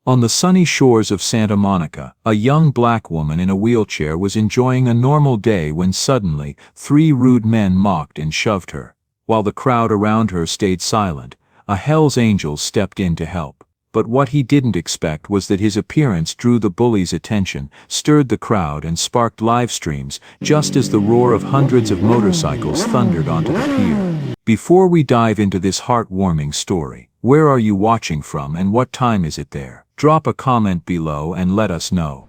On the sunny shores of Santa Monica, a young black woman in a wheelchair was enjoying a normal day when suddenly, 3 rude men mocked and shoved her. While the crowd around her stayed silent, a Hell's Angel stepped in to help. But what he didn't expect was that his appearance drew the bullies' attention, stirred the crowd and sparked live streams, just as the roar of hundreds of motorcycles thundered onto the pier. Before we dive into this heartwarming story, where are you watching from and what time is it there? Drop a comment below and let us know.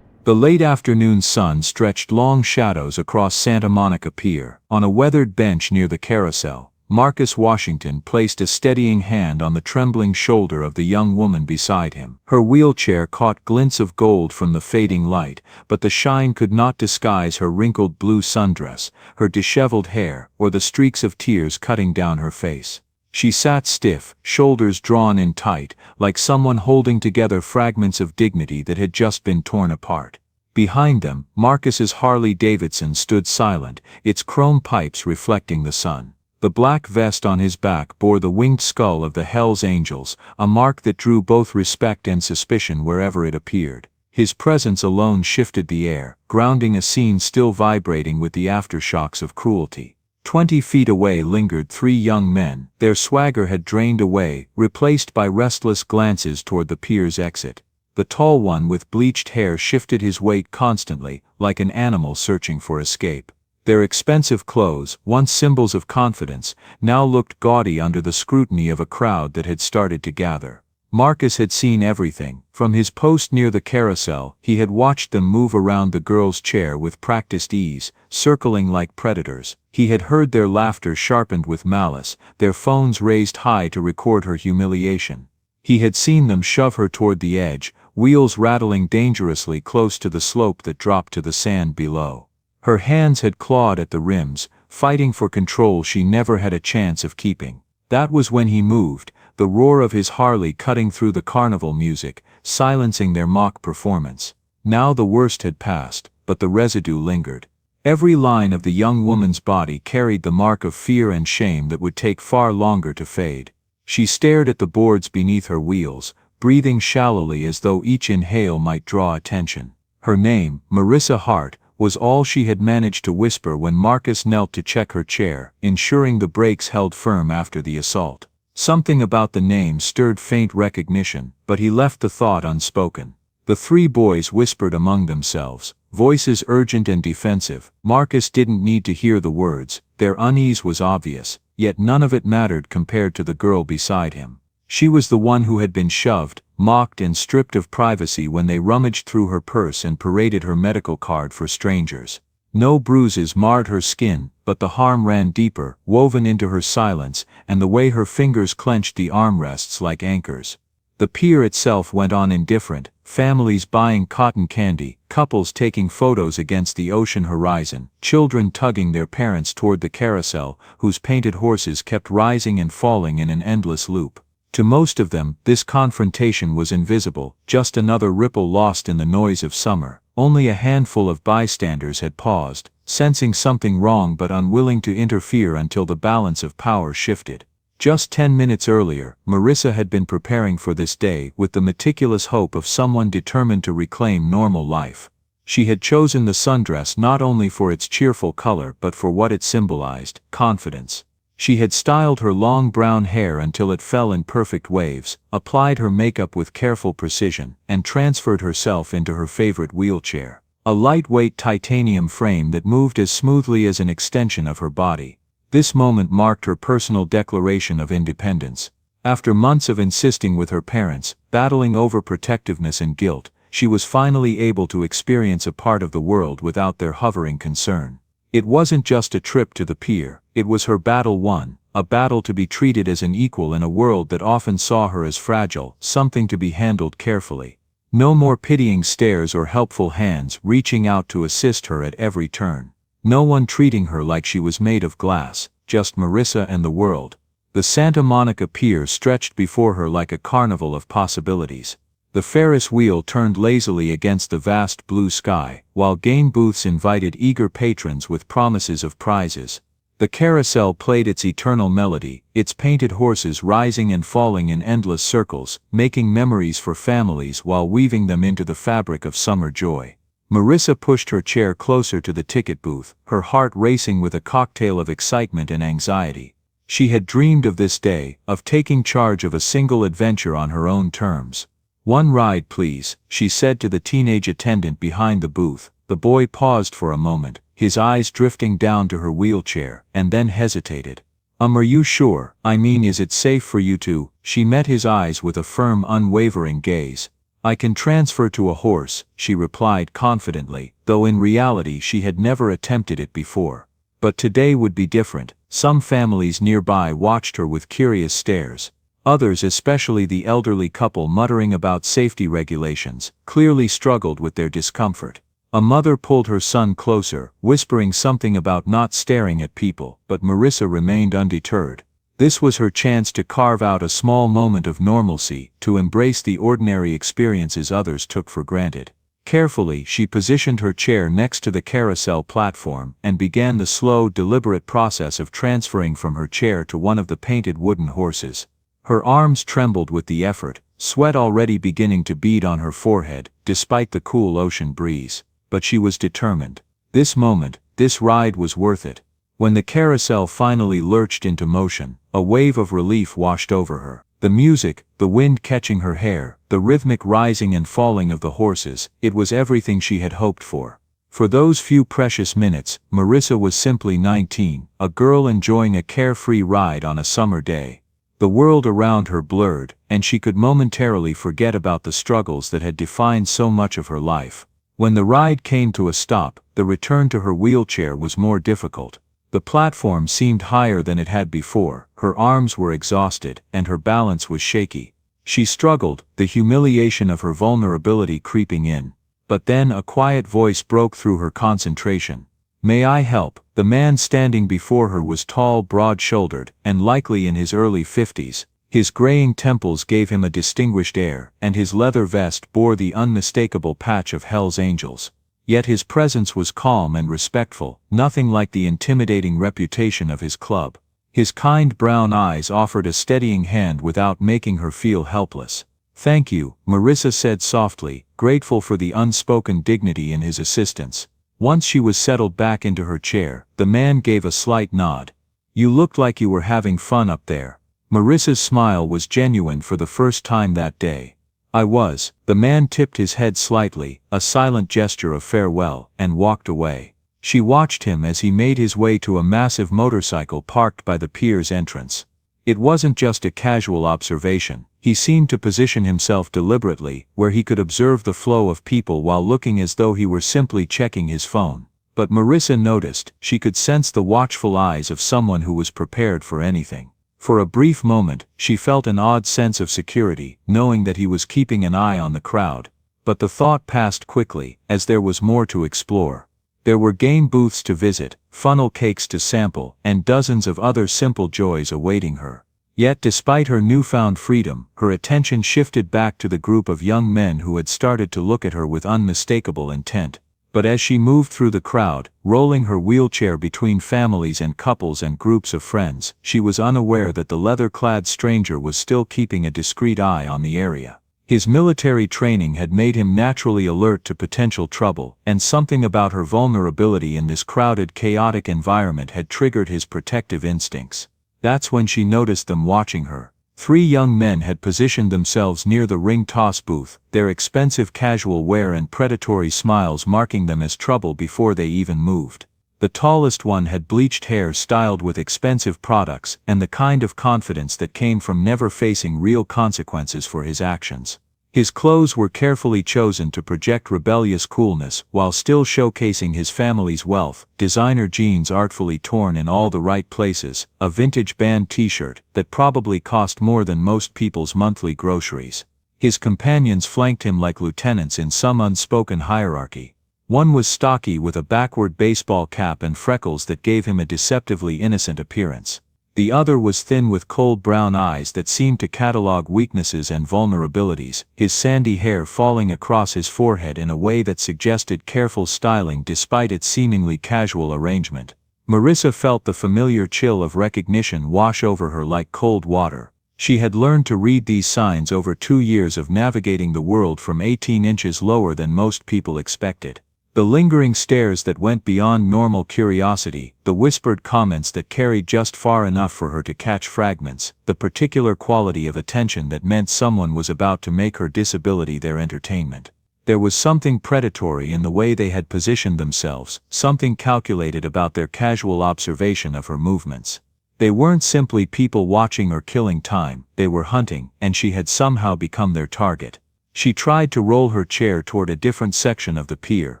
The late afternoon sun stretched long shadows across Santa Monica Pier. On a weathered bench near the carousel, Marcus Washington placed a steadying hand on the trembling shoulder of the young woman beside him. Her wheelchair caught glints of gold from the fading light, but the shine could not disguise her wrinkled blue sundress, her disheveled hair, or the streaks of tears cutting down her face. She sat stiff, shoulders drawn in tight, like someone holding together fragments of dignity that had just been torn apart. Behind them, Marcus's Harley-Davidson stood silent, its chrome pipes reflecting the sun. The black vest on his back bore the winged skull of the Hell's Angels, a mark that drew both respect and suspicion wherever it appeared. His presence alone shifted the air, grounding a scene still vibrating with the aftershocks of cruelty. 20 feet away lingered 3 young men. Their swagger had drained away, replaced by restless glances toward the pier's exit. The tall one with bleached hair shifted his weight constantly, like an animal searching for escape. Their expensive clothes, once symbols of confidence, now looked gaudy under the scrutiny of a crowd that had started to gather. Marcus had seen everything. From his post near the carousel, he had watched them move around the girl's chair with practiced ease, circling like predators. He had heard their laughter sharpened with malice, their phones raised high to record her humiliation. He had seen them shove her toward the edge, wheels rattling dangerously close to the slope that dropped to the sand below. Her hands had clawed at the rims, fighting for control she never had a chance of keeping. That was when he moved, the roar of his Harley cutting through the carnival music, silencing their mock performance. Now the worst had passed, but the residue lingered. Every line of the young woman's body carried the mark of fear and shame that would take far longer to fade. She stared at the boards beneath her wheels, breathing shallowly as though each inhale might draw attention. Her name, Marissa Hart, was all she had managed to whisper when Marcus knelt to check her chair, ensuring the brakes held firm after the assault. Something about the name stirred faint recognition, but he left the thought unspoken. The 3 boys whispered among themselves, voices urgent and defensive. Marcus didn't need to hear the words, their unease was obvious, yet none of it mattered compared to the girl beside him. She was the one who had been shoved, mocked and stripped of privacy when they rummaged through her purse and paraded her medical card for strangers. No bruises marred her skin, but the harm ran deeper, woven into her silence, and the way her fingers clenched the armrests like anchors. The pier itself went on indifferent, families buying cotton candy, couples taking photos against the ocean horizon, children tugging their parents toward the carousel, whose painted horses kept rising and falling in an endless loop. To most of them, this confrontation was invisible, just another ripple lost in the noise of summer. Only a handful of bystanders had paused, sensing something wrong but unwilling to interfere until the balance of power shifted. Just 10 minutes earlier, Marissa had been preparing for this day with the meticulous hope of someone determined to reclaim normal life. She had chosen the sundress not only for its cheerful color but for what it symbolized, confidence. She had styled her long brown hair until it fell in perfect waves, applied her makeup with careful precision, and transferred herself into her favorite wheelchair. A lightweight titanium frame that moved as smoothly as an extension of her body. This moment marked her personal declaration of independence. After months of insisting with her parents, battling over protectiveness and guilt, she was finally able to experience a part of the world without their hovering concern. It wasn't just a trip to the pier, it was her battle won, a battle to be treated as an equal in a world that often saw her as fragile, something to be handled carefully. No more pitying stares or helpful hands reaching out to assist her at every turn. No one treating her like she was made of glass, just Marissa and the world. The Santa Monica Pier stretched before her like a carnival of possibilities. The Ferris wheel turned lazily against the vast blue sky, while game booths invited eager patrons with promises of prizes. The carousel played its eternal melody, its painted horses rising and falling in endless circles, making memories for families while weaving them into the fabric of summer joy. Marissa pushed her chair closer to the ticket booth, her heart racing with a cocktail of excitement and anxiety. She had dreamed of this day, of taking charge of a single adventure on her own terms. "One ride, please," she said to the teenage attendant behind the booth. The boy paused for a moment, his eyes drifting down to her wheelchair, and then hesitated. Are you sure? I mean, is it safe for you to?" She met his eyes with a firm, unwavering gaze. "I can transfer to a horse," she replied confidently, though in reality she had never attempted it before. But today would be different. Some families nearby watched her with curious stares. Others, especially the elderly couple muttering about safety regulations, clearly struggled with their discomfort. A mother pulled her son closer, whispering something about not staring at people, but Marissa remained undeterred. This was her chance to carve out a small moment of normalcy, to embrace the ordinary experiences others took for granted. Carefully, she positioned her chair next to the carousel platform and began the slow, deliberate process of transferring from her chair to one of the painted wooden horses. Her arms trembled with the effort, sweat already beginning to bead on her forehead, despite the cool ocean breeze. But she was determined. This moment, this ride was worth it. When the carousel finally lurched into motion, a wave of relief washed over her. The music, the wind catching her hair, the rhythmic rising and falling of the horses, it was everything she had hoped for. For those few precious minutes, Marissa was simply 19, a girl enjoying a carefree ride on a summer day. The world around her blurred, and she could momentarily forget about the struggles that had defined so much of her life. When the ride came to a stop, the return to her wheelchair was more difficult. The platform seemed higher than it had before, her arms were exhausted, and her balance was shaky. She struggled, the humiliation of her vulnerability creeping in. But then a quiet voice broke through her concentration. "May I help?" The man standing before her was tall, broad-shouldered, and likely in his early 50s. His graying temples gave him a distinguished air, and his leather vest bore the unmistakable patch of Hell's Angels. Yet his presence was calm and respectful, nothing like the intimidating reputation of his club. His kind brown eyes offered a steadying hand without making her feel helpless. "Thank you," Marissa said softly, grateful for the unspoken dignity in his assistance. Once she was settled back into her chair, the man gave a slight nod. "You looked like you were having fun up there." Marissa's smile was genuine for the first time that day. "I was." The man tipped his head slightly, a silent gesture of farewell, and walked away. She watched him as he made his way to a massive motorcycle parked by the pier's entrance. It wasn't just a casual observation. He seemed to position himself deliberately, where he could observe the flow of people while looking as though he were simply checking his phone. But Marissa noticed, she could sense the watchful eyes of someone who was prepared for anything. For a brief moment, she felt an odd sense of security, knowing that he was keeping an eye on the crowd. But the thought passed quickly, as there was more to explore. There were game booths to visit, funnel cakes to sample, and dozens of other simple joys awaiting her. Yet despite her newfound freedom, her attention shifted back to the group of young men who had started to look at her with unmistakable intent. But as she moved through the crowd, rolling her wheelchair between families and couples and groups of friends, she was unaware that the leather-clad stranger was still keeping a discreet eye on the area. His military training had made him naturally alert to potential trouble, and something about her vulnerability in this crowded, chaotic environment had triggered his protective instincts. That's when she noticed them watching her. 3 young men had positioned themselves near the ring toss booth, their expensive casual wear and predatory smiles marking them as trouble before they even moved. The tallest one had bleached hair styled with expensive products and the kind of confidence that came from never facing real consequences for his actions. His clothes were carefully chosen to project rebellious coolness while still showcasing his family's wealth, designer jeans artfully torn in all the right places, a vintage band t-shirt that probably cost more than most people's monthly groceries. His companions flanked him like lieutenants in some unspoken hierarchy. One was stocky with a backward baseball cap and freckles that gave him a deceptively innocent appearance. The other was thin with cold brown eyes that seemed to catalog weaknesses and vulnerabilities, his sandy hair falling across his forehead in a way that suggested careful styling despite its seemingly casual arrangement. Marissa felt the familiar chill of recognition wash over her like cold water. She had learned to read these signs over 2 years of navigating the world from 18 inches lower than most people expected. The lingering stares that went beyond normal curiosity, the whispered comments that carried just far enough for her to catch fragments, the particular quality of attention that meant someone was about to make her disability their entertainment. There was something predatory in the way they had positioned themselves, something calculated about their casual observation of her movements. They weren't simply people watching or killing time, they were hunting, and she had somehow become their target. She tried to roll her chair toward a different section of the pier,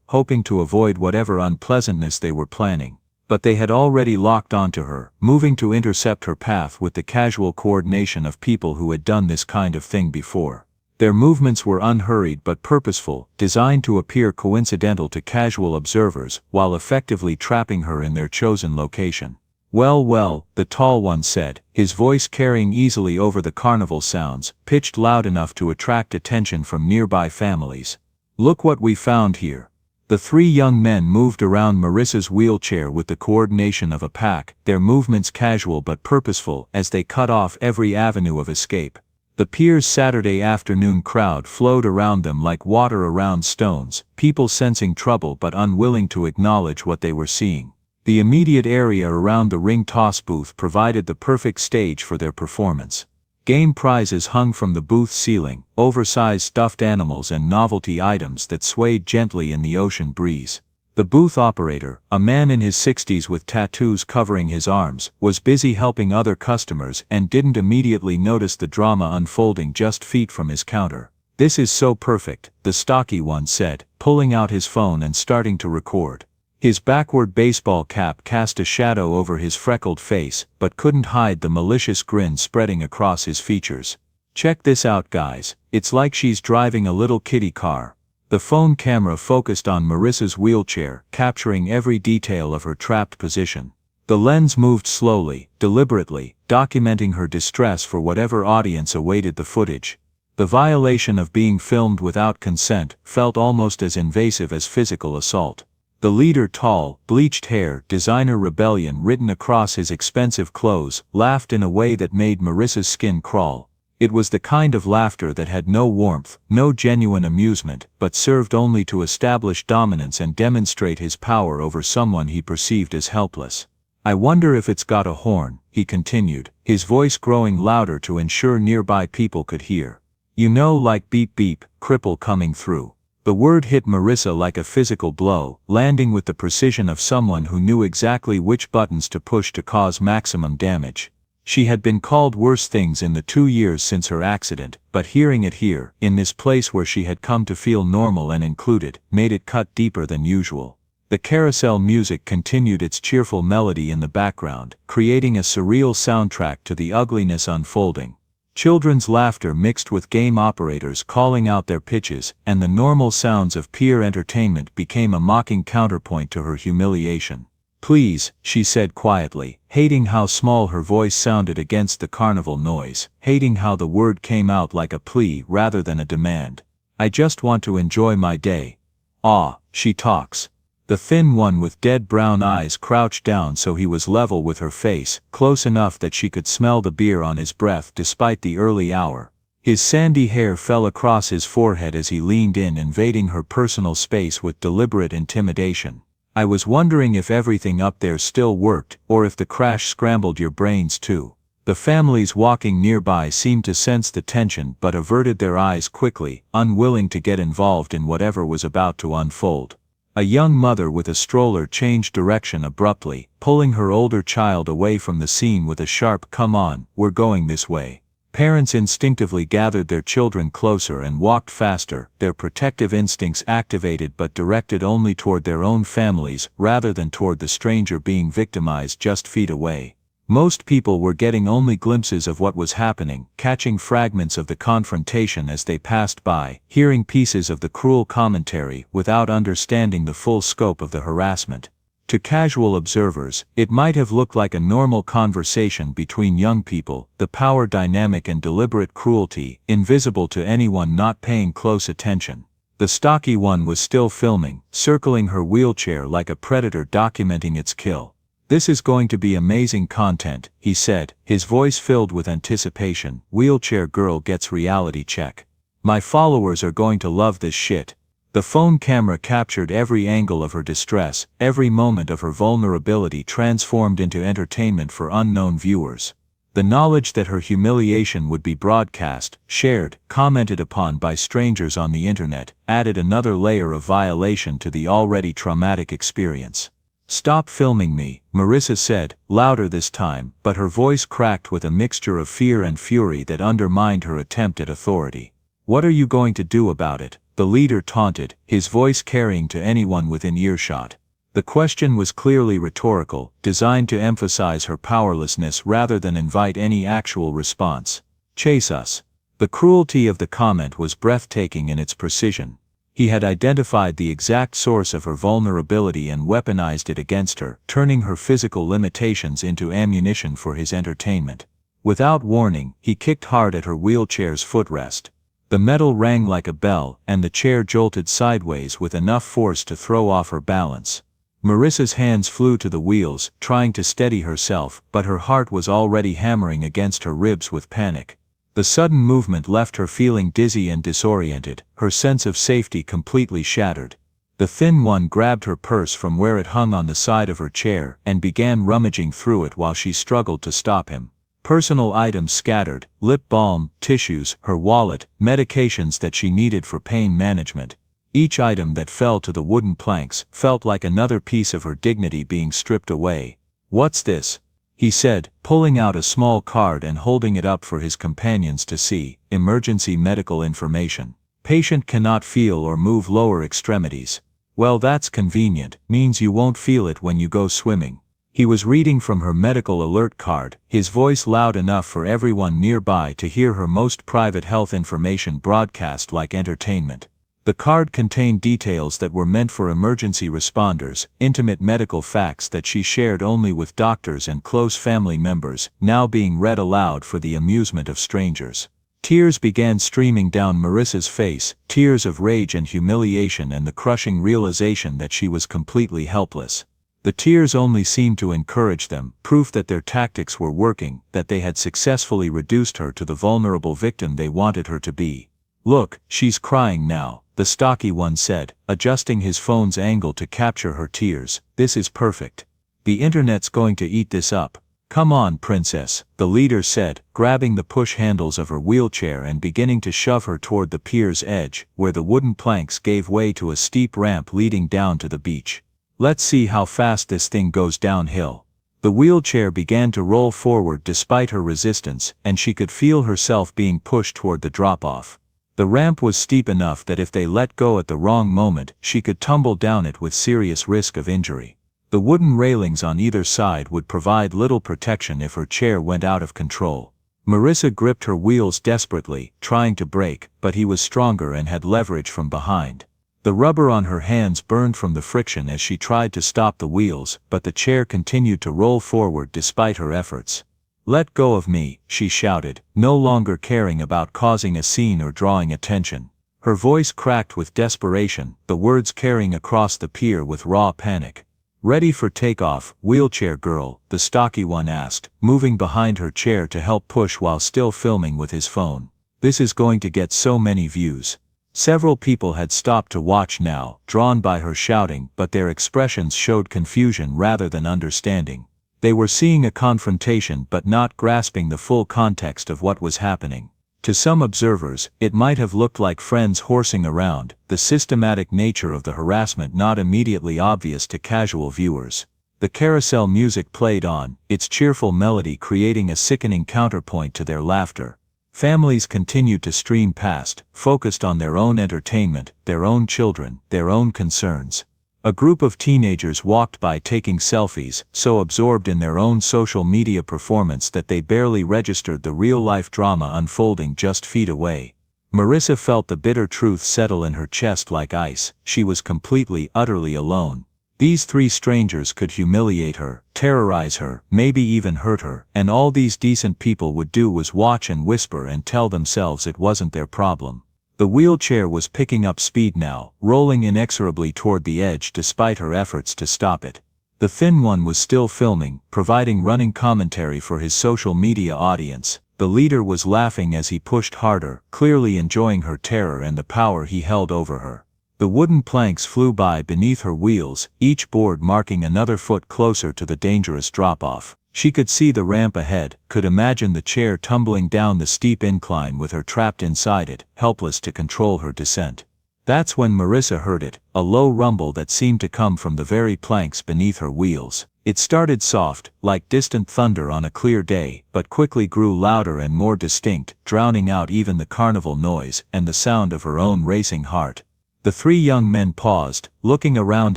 hoping to avoid whatever unpleasantness they were planning. But they had already locked onto her, moving to intercept her path with the casual coordination of people who had done this kind of thing before. Their movements were unhurried but purposeful, designed to appear coincidental to casual observers, while effectively trapping her in their chosen location. Well, the tall one said, his voice carrying easily over the carnival sounds, pitched loud enough to attract attention from nearby families. Look what we found here. The 3 young men moved around Marissa's wheelchair with the coordination of a pack, their movements casual but purposeful as they cut off every avenue of escape. The pier's Saturday afternoon crowd flowed around them like water around stones, people sensing trouble but unwilling to acknowledge what they were seeing. The immediate area around the ring toss booth provided the perfect stage for their performance. Game prizes hung from the booth ceiling, oversized stuffed animals and novelty items that swayed gently in the ocean breeze. The booth operator, a man in his 60s with tattoos covering his arms, was busy helping other customers and didn't immediately notice the drama unfolding just feet from his counter. "This is so perfect," the stocky one said, pulling out his phone and starting to record. His backward baseball cap cast a shadow over his freckled face, but couldn't hide the malicious grin spreading across his features. "Check this out, guys, it's like she's driving a little kiddie car." The phone camera focused on Marissa's wheelchair, capturing every detail of her trapped position. The lens moved slowly, deliberately, documenting her distress for whatever audience awaited the footage. The violation of being filmed without consent felt almost as invasive as physical assault. The leader, tall, bleached hair, designer rebellion written across his expensive clothes, laughed in a way that made Marissa's skin crawl. It was the kind of laughter that had no warmth, no genuine amusement, but served only to establish dominance and demonstrate his power over someone he perceived as helpless. "I wonder if it's got a horn," he continued, his voice growing louder to ensure nearby people could hear. "You know, like beep beep, cripple coming through." The word hit Marissa like a physical blow, landing with the precision of someone who knew exactly which buttons to push to cause maximum damage. She had been called worse things in the 2 years since her accident, but hearing it here, in this place where she had come to feel normal and included, made it cut deeper than usual. The carousel music continued its cheerful melody in the background, creating a surreal soundtrack to the ugliness unfolding. Children's laughter mixed with game operators calling out their pitches, and the normal sounds of peer entertainment became a mocking counterpoint to her humiliation. "Please," she said quietly, hating how small her voice sounded against the carnival noise, hating how the word came out like a plea rather than a demand. "I just want to enjoy my day." "Ah, she talks." The thin one with dead brown eyes crouched down so he was level with her face, close enough that she could smell the beer on his breath despite the early hour. His sandy hair fell across his forehead as he leaned in, invading her personal space with deliberate intimidation. "I was wondering if everything up there still worked, or if the crash scrambled your brains too." The families walking nearby seemed to sense the tension but averted their eyes quickly, unwilling to get involved in whatever was about to unfold. A young mother with a stroller changed direction abruptly, pulling her older child away from the scene with a sharp "Come on, we're going this way." Parents instinctively gathered their children closer and walked faster, their protective instincts activated but directed only toward their own families rather than toward the stranger being victimized just feet away. Most people were getting only glimpses of what was happening, catching fragments of the confrontation as they passed by, hearing pieces of the cruel commentary without understanding the full scope of the harassment. To casual observers, it might have looked like a normal conversation between young people, the power dynamic and deliberate cruelty, invisible to anyone not paying close attention. The stocky one was still filming, circling her wheelchair like a predator documenting its kill. "This is going to be amazing content," he said, his voice filled with anticipation. "Wheelchair girl gets reality check. My followers are going to love this shit." The phone camera captured every angle of her distress, every moment of her vulnerability transformed into entertainment for unknown viewers. The knowledge that her humiliation would be broadcast, shared, commented upon by strangers on the internet, added another layer of violation to the already traumatic experience. "Stop filming me," Marissa said, louder this time, but her voice cracked with a mixture of fear and fury that undermined her attempt at authority. "What are you going to do about it?" the leader taunted, his voice carrying to anyone within earshot. The question was clearly rhetorical, designed to emphasize her powerlessness rather than invite any actual response. "Chase us." The cruelty of the comment was breathtaking in its precision. He had identified the exact source of her vulnerability and weaponized it against her, turning her physical limitations into ammunition for his entertainment. Without warning, he kicked hard at her wheelchair's footrest. The metal rang like a bell, and the chair jolted sideways with enough force to throw off her balance. Marissa's hands flew to the wheels, trying to steady herself, but her heart was already hammering against her ribs with panic. The sudden movement left her feeling dizzy and disoriented, her sense of safety completely shattered. The thin one grabbed her purse from where it hung on the side of her chair and began rummaging through it while she struggled to stop him. Personal items scattered, lip balm, tissues, her wallet, medications that she needed for pain management. Each item that fell to the wooden planks felt like another piece of her dignity being stripped away. "What's this?" he said, pulling out a small card and holding it up for his companions to see. "Emergency medical information. Patient cannot feel or move lower extremities." "Well, that's convenient, means you won't feel it when you go swimming." He was reading from her medical alert card, his voice loud enough for everyone nearby to hear her most private health information broadcast like entertainment. The card contained details that were meant for emergency responders, intimate medical facts that she shared only with doctors and close family members, now being read aloud for the amusement of strangers. Tears began streaming down Marissa's face, tears of rage and humiliation and the crushing realization that she was completely helpless. The tears only seemed to encourage them, proof that their tactics were working, that they had successfully reduced her to the vulnerable victim they wanted her to be. "Look, she's crying now," the stocky one said, adjusting his phone's angle to capture her tears. "This is perfect. The internet's going to eat this up." "Come on, princess," the leader said, grabbing the push handles of her wheelchair and beginning to shove her toward the pier's edge, where the wooden planks gave way to a steep ramp leading down to the beach. "Let's see how fast this thing goes downhill." The wheelchair began to roll forward despite her resistance, and she could feel herself being pushed toward the drop-off. The ramp was steep enough that if they let go at the wrong moment, she could tumble down it with serious risk of injury. The wooden railings on either side would provide little protection if her chair went out of control. Marissa gripped her wheels desperately, trying to brake, but he was stronger and had leverage from behind. The rubber on her hands burned from the friction as she tried to stop the wheels, but the chair continued to roll forward despite her efforts. "Let go of me," she shouted, no longer caring about causing a scene or drawing attention. Her voice cracked with desperation, the words carrying across the pier with raw panic. "Ready for takeoff, wheelchair girl?" the stocky one asked, moving behind her chair to help push while still filming with his phone. "This is going to get so many views." Several people had stopped to watch now, drawn by her shouting, but their expressions showed confusion rather than understanding. They were seeing a confrontation but not grasping the full context of what was happening. To some observers, it might have looked like friends horsing around, the systematic nature of the harassment not immediately obvious to casual viewers. The carousel music played on, its cheerful melody creating a sickening counterpoint to their laughter. Families continued to stream past, focused on their own entertainment, their own children, their own concerns. A group of teenagers walked by taking selfies, so absorbed in their own social media performance that they barely registered the real-life drama unfolding just feet away. Marissa felt the bitter truth settle in her chest like ice. She was completely, utterly alone. These three strangers could humiliate her, terrorize her, maybe even hurt her, and all these decent people would do was watch and whisper and tell themselves it wasn't their problem. The wheelchair was picking up speed now, rolling inexorably toward the edge despite her efforts to stop it. The thin one was still filming, providing running commentary for his social media audience. The leader was laughing as he pushed harder, clearly enjoying her terror and the power he held over her. The wooden planks flew by beneath her wheels, each board marking another foot closer to the dangerous drop-off. She could see the ramp ahead, could imagine the chair tumbling down the steep incline with her trapped inside it, helpless to control her descent. That's when Marissa heard it, a low rumble that seemed to come from the very planks beneath her wheels. It started soft, like distant thunder on a clear day, but quickly grew louder and more distinct, drowning out even the carnival noise and the sound of her own racing heart. The three young men paused, looking around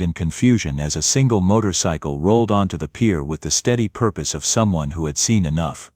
in confusion as a single motorcycle rolled onto the pier with the steady purpose of someone who had seen enough.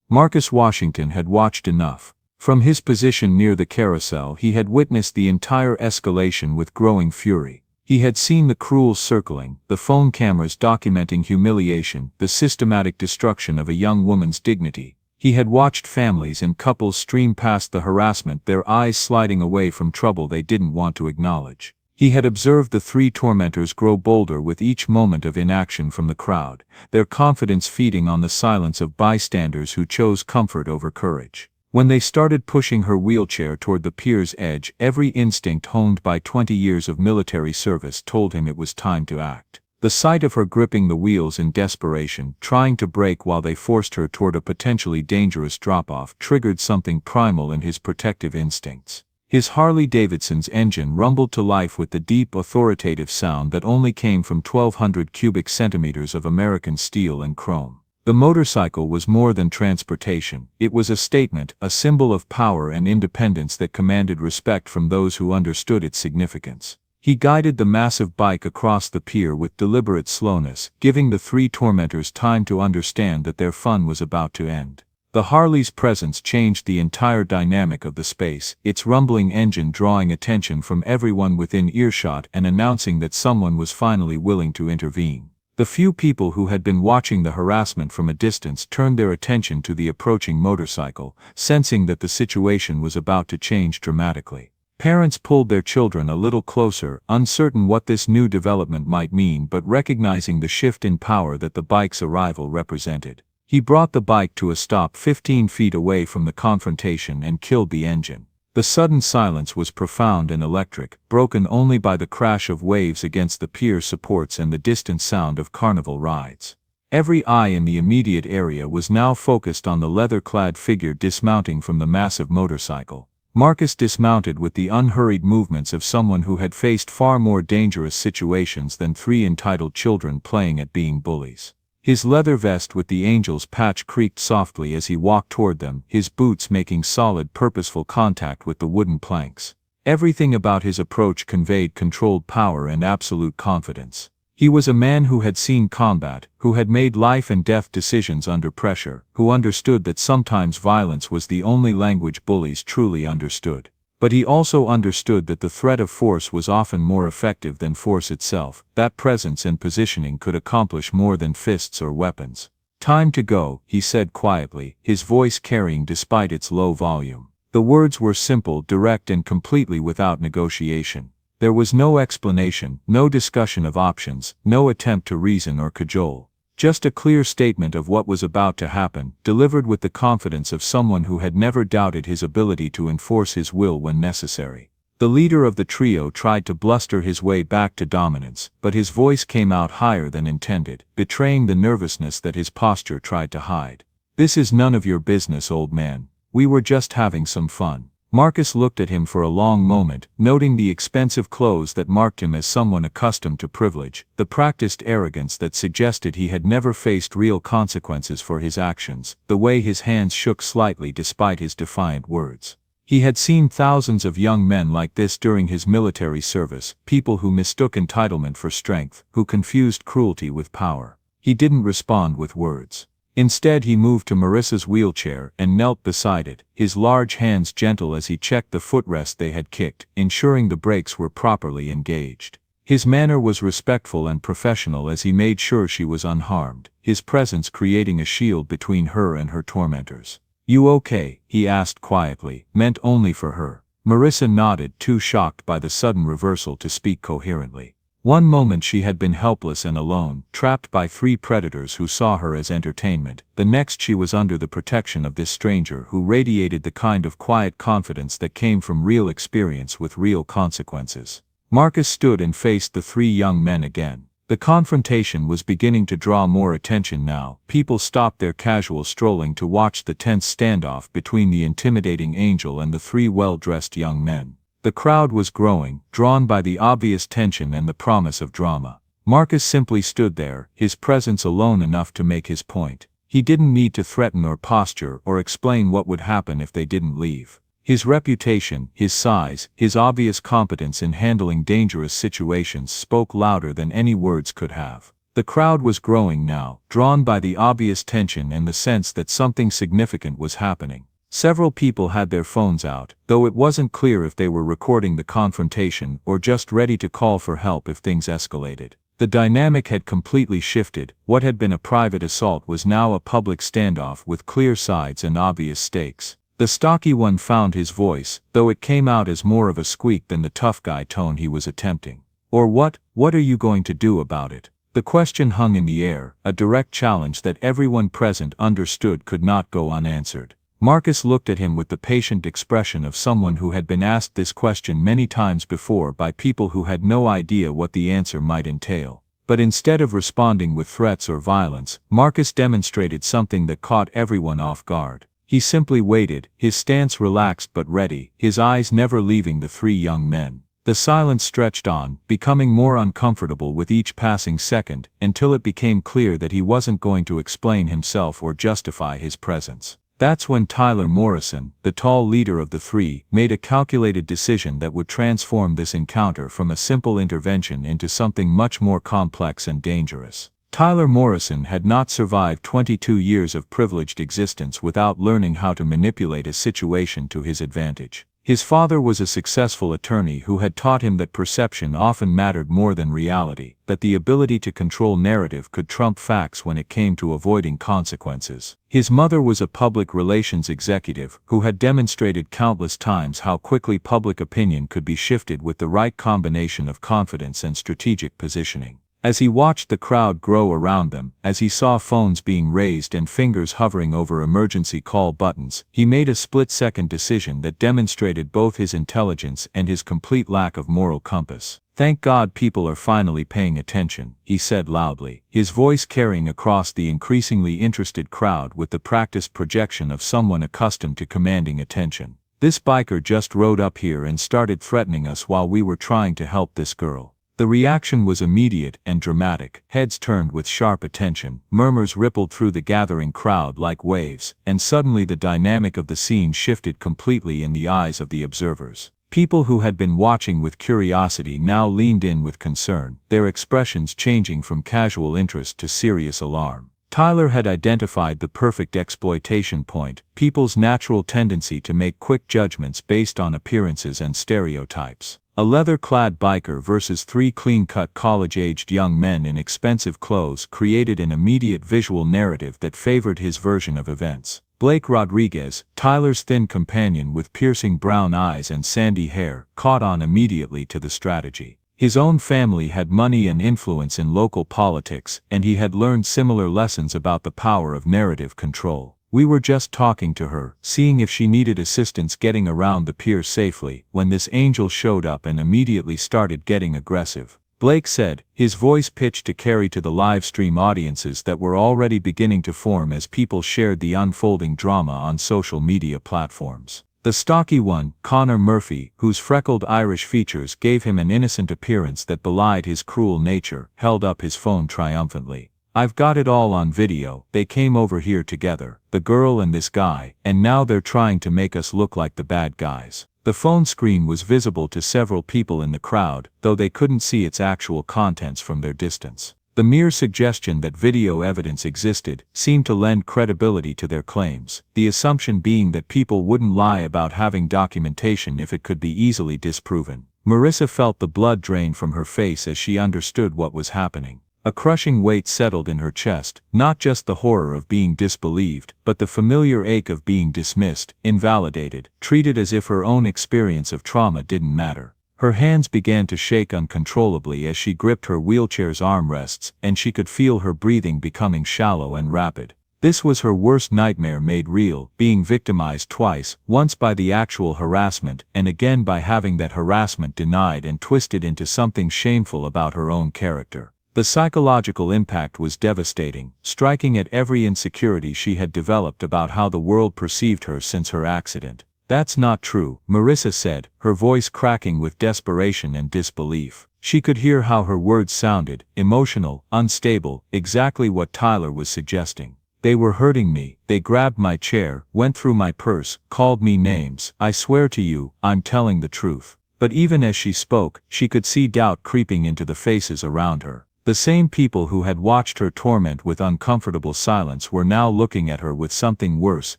Marcus Washington had watched enough. From his position near the carousel he had witnessed the entire escalation with growing fury. He had seen the cruel circling, the phone cameras documenting humiliation, the systematic destruction of a young woman's dignity. He had watched families and couples stream past the harassment, their eyes sliding away from trouble they didn't want to acknowledge. He had observed the three tormentors grow bolder with each moment of inaction from the crowd, their confidence feeding on the silence of bystanders who chose comfort over courage. When they started pushing her wheelchair toward the pier's edge, every instinct honed by 20 years of military service told him it was time to act. The sight of her gripping the wheels in desperation, trying to brake while they forced her toward a potentially dangerous drop-off, triggered something primal in his protective instincts. His Harley-Davidson's engine rumbled to life with the deep, authoritative sound that only came from 1,200 cubic centimeters of American steel and chrome. The motorcycle was more than transportation. It was a statement, a symbol of power and independence that commanded respect from those who understood its significance. He guided the massive bike across the pier with deliberate slowness, giving the three tormentors time to understand that their fun was about to end. The Harley's presence changed the entire dynamic of the space, its rumbling engine drawing attention from everyone within earshot and announcing that someone was finally willing to intervene. The few people who had been watching the harassment from a distance turned their attention to the approaching motorcycle, sensing that the situation was about to change dramatically. Parents pulled their children a little closer, uncertain what this new development might mean but recognizing the shift in power that the bike's arrival represented. He brought the bike to a stop 15 feet away from the confrontation and killed the engine. The sudden silence was profound and electric, broken only by the crash of waves against the pier supports and the distant sound of carnival rides. Every eye in the immediate area was now focused on the leather-clad figure dismounting from the massive motorcycle. Marcus dismounted with the unhurried movements of someone who had faced far more dangerous situations than three entitled children playing at being bullies. His leather vest with the angel's patch creaked softly as he walked toward them, his boots making solid, purposeful contact with the wooden planks. Everything about his approach conveyed controlled power and absolute confidence. He was a man who had seen combat, who had made life and death decisions under pressure, who understood that sometimes violence was the only language bullies truly understood. But he also understood that the threat of force was often more effective than force itself, that presence and positioning could accomplish more than fists or weapons. "Time to go," he said quietly, his voice carrying despite its low volume. The words were simple, direct and completely without negotiation. There was no explanation, no discussion of options, no attempt to reason or cajole. Just a clear statement of what was about to happen, delivered with the confidence of someone who had never doubted his ability to enforce his will when necessary. The leader of the trio tried to bluster his way back to dominance, but his voice came out higher than intended, betraying the nervousness that his posture tried to hide. "This is none of your business, old man. We were just having some fun." Marcus looked at him for a long moment, noting the expensive clothes that marked him as someone accustomed to privilege, the practiced arrogance that suggested he had never faced real consequences for his actions, the way his hands shook slightly despite his defiant words. He had seen thousands of young men like this during his military service, people who mistook entitlement for strength, who confused cruelty with power. He didn't respond with words. Instead he moved to Marissa's wheelchair and knelt beside it, his large hands gentle as he checked the footrest they had kicked, ensuring the brakes were properly engaged. His manner was respectful and professional as he made sure she was unharmed, his presence creating a shield between her and her tormentors. "You okay?" he asked quietly, meant only for her. Marissa nodded, too shocked by the sudden reversal to speak coherently. One moment she had been helpless and alone, trapped by 3 predators who saw her as entertainment. The next she was under the protection of this stranger who radiated the kind of quiet confidence that came from real experience with real consequences. Marcus stood and faced the 3 young men again. The confrontation was beginning to draw more attention now. People stopped their casual strolling to watch the tense standoff between the intimidating angel and the 3 well-dressed young men. The crowd was growing, drawn by the obvious tension and the promise of drama. Marcus simply stood there, his presence alone enough to make his point. He didn't need to threaten or posture or explain what would happen if they didn't leave. His reputation, his size, his obvious competence in handling dangerous situations spoke louder than any words could have. The crowd was growing now, drawn by the obvious tension and the sense that something significant was happening. Several people had their phones out, though it wasn't clear if they were recording the confrontation or just ready to call for help if things escalated. The dynamic had completely shifted. What had been a private assault was now a public standoff with clear sides and obvious stakes. The stocky one found his voice, though it came out as more of a squeak than the tough guy tone he was attempting. Or what are you going to do about it? The question hung in the air, a direct challenge that everyone present understood could not go unanswered. Marcus looked at him with the patient expression of someone who had been asked this question many times before by people who had no idea what the answer might entail. But instead of responding with threats or violence, Marcus demonstrated something that caught everyone off guard. He simply waited, his stance relaxed but ready, his eyes never leaving the 3 young men. The silence stretched on, becoming more uncomfortable with each passing second, until it became clear that he wasn't going to explain himself or justify his presence. That's when Tyler Morrison, the tall leader of the 3, made a calculated decision that would transform this encounter from a simple intervention into something much more complex and dangerous. Tyler Morrison had not survived 22 years of privileged existence without learning how to manipulate a situation to his advantage. His father was a successful attorney who had taught him that perception often mattered more than reality, that the ability to control narrative could trump facts when it came to avoiding consequences. His mother was a public relations executive who had demonstrated countless times how quickly public opinion could be shifted with the right combination of confidence and strategic positioning. As he watched the crowd grow around them, as he saw phones being raised and fingers hovering over emergency call buttons, he made a split-second decision that demonstrated both his intelligence and his complete lack of moral compass. "Thank God people are finally paying attention," he said loudly, his voice carrying across the increasingly interested crowd with the practiced projection of someone accustomed to commanding attention. "This biker just rode up here and started threatening us while we were trying to help this girl." The reaction was immediate and dramatic. Heads turned with sharp attention, murmurs rippled through the gathering crowd like waves, and suddenly the dynamic of the scene shifted completely in the eyes of the observers. People who had been watching with curiosity now leaned in with concern, their expressions changing from casual interest to serious alarm. Tyler had identified the perfect exploitation point, people's natural tendency to make quick judgments based on appearances and stereotypes. A leather-clad biker versus 3 clean-cut college-aged young men in expensive clothes created an immediate visual narrative that favored his version of events. Blake Rodriguez, Tyler's thin companion with piercing brown eyes and sandy hair, caught on immediately to the strategy. His own family had money and influence in local politics, and he had learned similar lessons about the power of narrative control. "We were just talking to her, seeing if she needed assistance getting around the pier safely, when this angel showed up and immediately started getting aggressive," Blake said, his voice pitched to carry to the live stream audiences that were already beginning to form as people shared the unfolding drama on social media platforms. The stocky one, Connor Murphy, whose freckled Irish features gave him an innocent appearance that belied his cruel nature, held up his phone triumphantly. "I've got it all on video. They came over here together, the girl and this guy, and now they're trying to make us look like the bad guys." The phone screen was visible to several people in the crowd, though they couldn't see its actual contents from their distance. The mere suggestion that video evidence existed seemed to lend credibility to their claims, the assumption being that people wouldn't lie about having documentation if it could be easily disproven. Marissa felt the blood drain from her face as she understood what was happening. A crushing weight settled in her chest, not just the horror of being disbelieved, but the familiar ache of being dismissed, invalidated, treated as if her own experience of trauma didn't matter. Her hands began to shake uncontrollably as she gripped her wheelchair's armrests, and she could feel her breathing becoming shallow and rapid. This was her worst nightmare made real, being victimized twice, once by the actual harassment and again by having that harassment denied and twisted into something shameful about her own character. The psychological impact was devastating, striking at every insecurity she had developed about how the world perceived her since her accident. "That's not true," Marissa said, her voice cracking with desperation and disbelief. She could hear how her words sounded, emotional, unstable, exactly what Tyler was suggesting. "They were hurting me, they grabbed my chair, went through my purse, called me names. I swear to you, I'm telling the truth." But even as she spoke, she could see doubt creeping into the faces around her. The same people who had watched her torment with uncomfortable silence were now looking at her with something worse,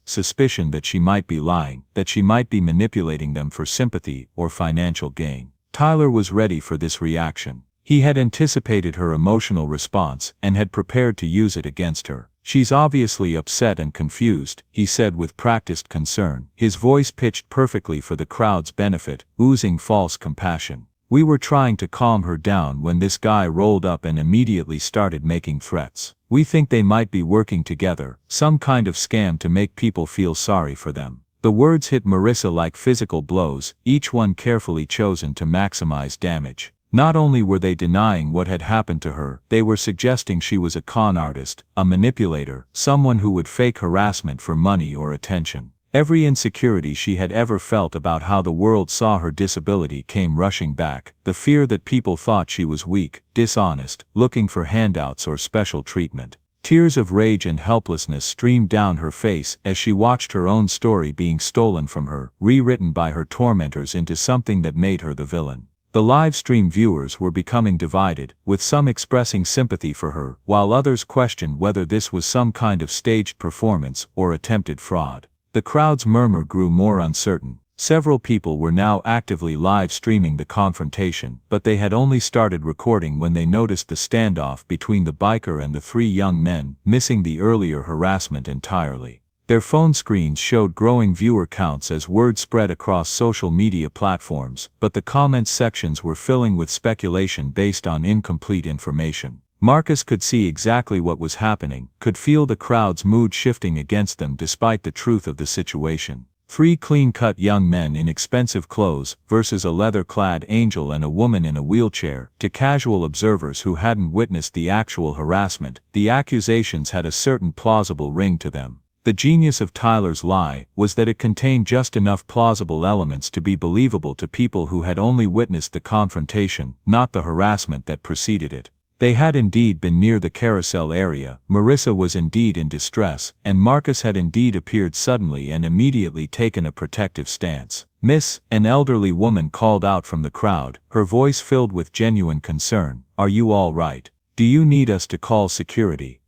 suspicion that she might be lying, that she might be manipulating them for sympathy or financial gain. Tyler was ready for this reaction. He had anticipated her emotional response and had prepared to use it against her. "She's obviously upset and confused," he said with practiced concern, his voice pitched perfectly for the crowd's benefit, oozing false compassion. "We were trying to calm her down when this guy rolled up and immediately started making threats. We think they might be working together, some kind of scam to make people feel sorry for them." The words hit Marissa like physical blows, each one carefully chosen to maximize damage. Not only were they denying what had happened to her, they were suggesting she was a con artist, a manipulator, someone who would fake harassment for money or attention. Every insecurity she had ever felt about how the world saw her disability came rushing back, the fear that people thought she was weak, dishonest, looking for handouts or special treatment. Tears of rage and helplessness streamed down her face as she watched her own story being stolen from her, rewritten by her tormentors into something that made her the villain. The live stream viewers were becoming divided, with some expressing sympathy for her, while others questioned whether this was some kind of staged performance or attempted fraud. The crowd's murmur grew more uncertain. Several people were now actively live streaming the confrontation, but they had only started recording when they noticed the standoff between the biker and the three young men, missing the earlier harassment entirely. Their phone screens showed growing viewer counts as word spread across social media platforms, but the comments sections were filling with speculation based on incomplete information. Marcus could see exactly what was happening, could feel the crowd's mood shifting against them despite the truth of the situation. Three clean-cut young men in expensive clothes versus a leather-clad angel and a woman in a wheelchair. To casual observers who hadn't witnessed the actual harassment, the accusations had a certain plausible ring to them. The genius of Tyler's lie was that it contained just enough plausible elements to be believable to people who had only witnessed the confrontation, not the harassment that preceded it. They had indeed been near the carousel area, Marissa was indeed in distress, and Marcus had indeed appeared suddenly and immediately taken a protective stance. "Miss," an elderly woman called out from the crowd, her voice filled with genuine concern, "are you all right? Do you need us to call security?"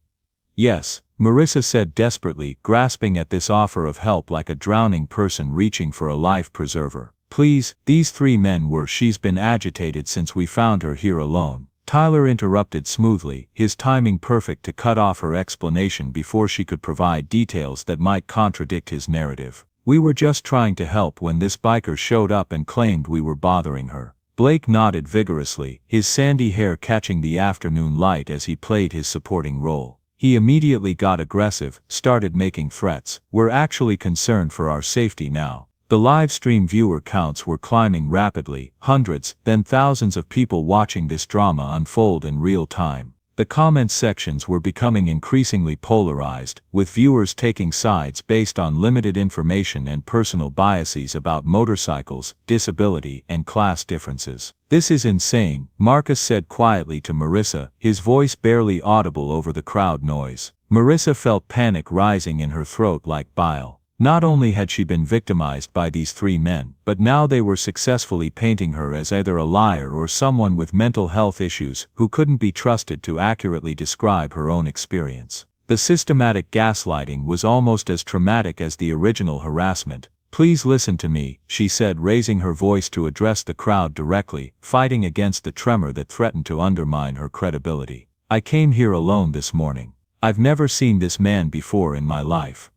"Yes," Marissa said desperately, grasping at this offer of help like a drowning person reaching for a life preserver. "Please, these three men were. She's been agitated since we found her here alone." Tyler interrupted smoothly, his timing perfect to cut off her explanation before she could provide details that might contradict his narrative. "We were just trying to help when this biker showed up and claimed we were bothering her." Blake nodded vigorously, his sandy hair catching the afternoon light as he played his supporting role. He immediately got aggressive, started making threats. "We're actually concerned for our safety now." The live stream viewer counts were climbing rapidly, hundreds, then thousands of people watching this drama unfold in real time. The comments sections were becoming increasingly polarized, with viewers taking sides based on limited information and personal biases about motorcycles, disability, and class differences. "This is insane," Marcus said quietly to Marissa, his voice barely audible over the crowd noise. Marissa felt panic rising in her throat like bile. Not only had she been victimized by these three men, but now they were successfully painting her as either a liar or someone with mental health issues who couldn't be trusted to accurately describe her own experience. The systematic gaslighting was almost as traumatic as the original harassment. "Please listen to me," she said, raising her voice to address the crowd directly, fighting against the tremor that threatened to undermine her credibility. "I came here alone this morning. I've never seen this man before in my life."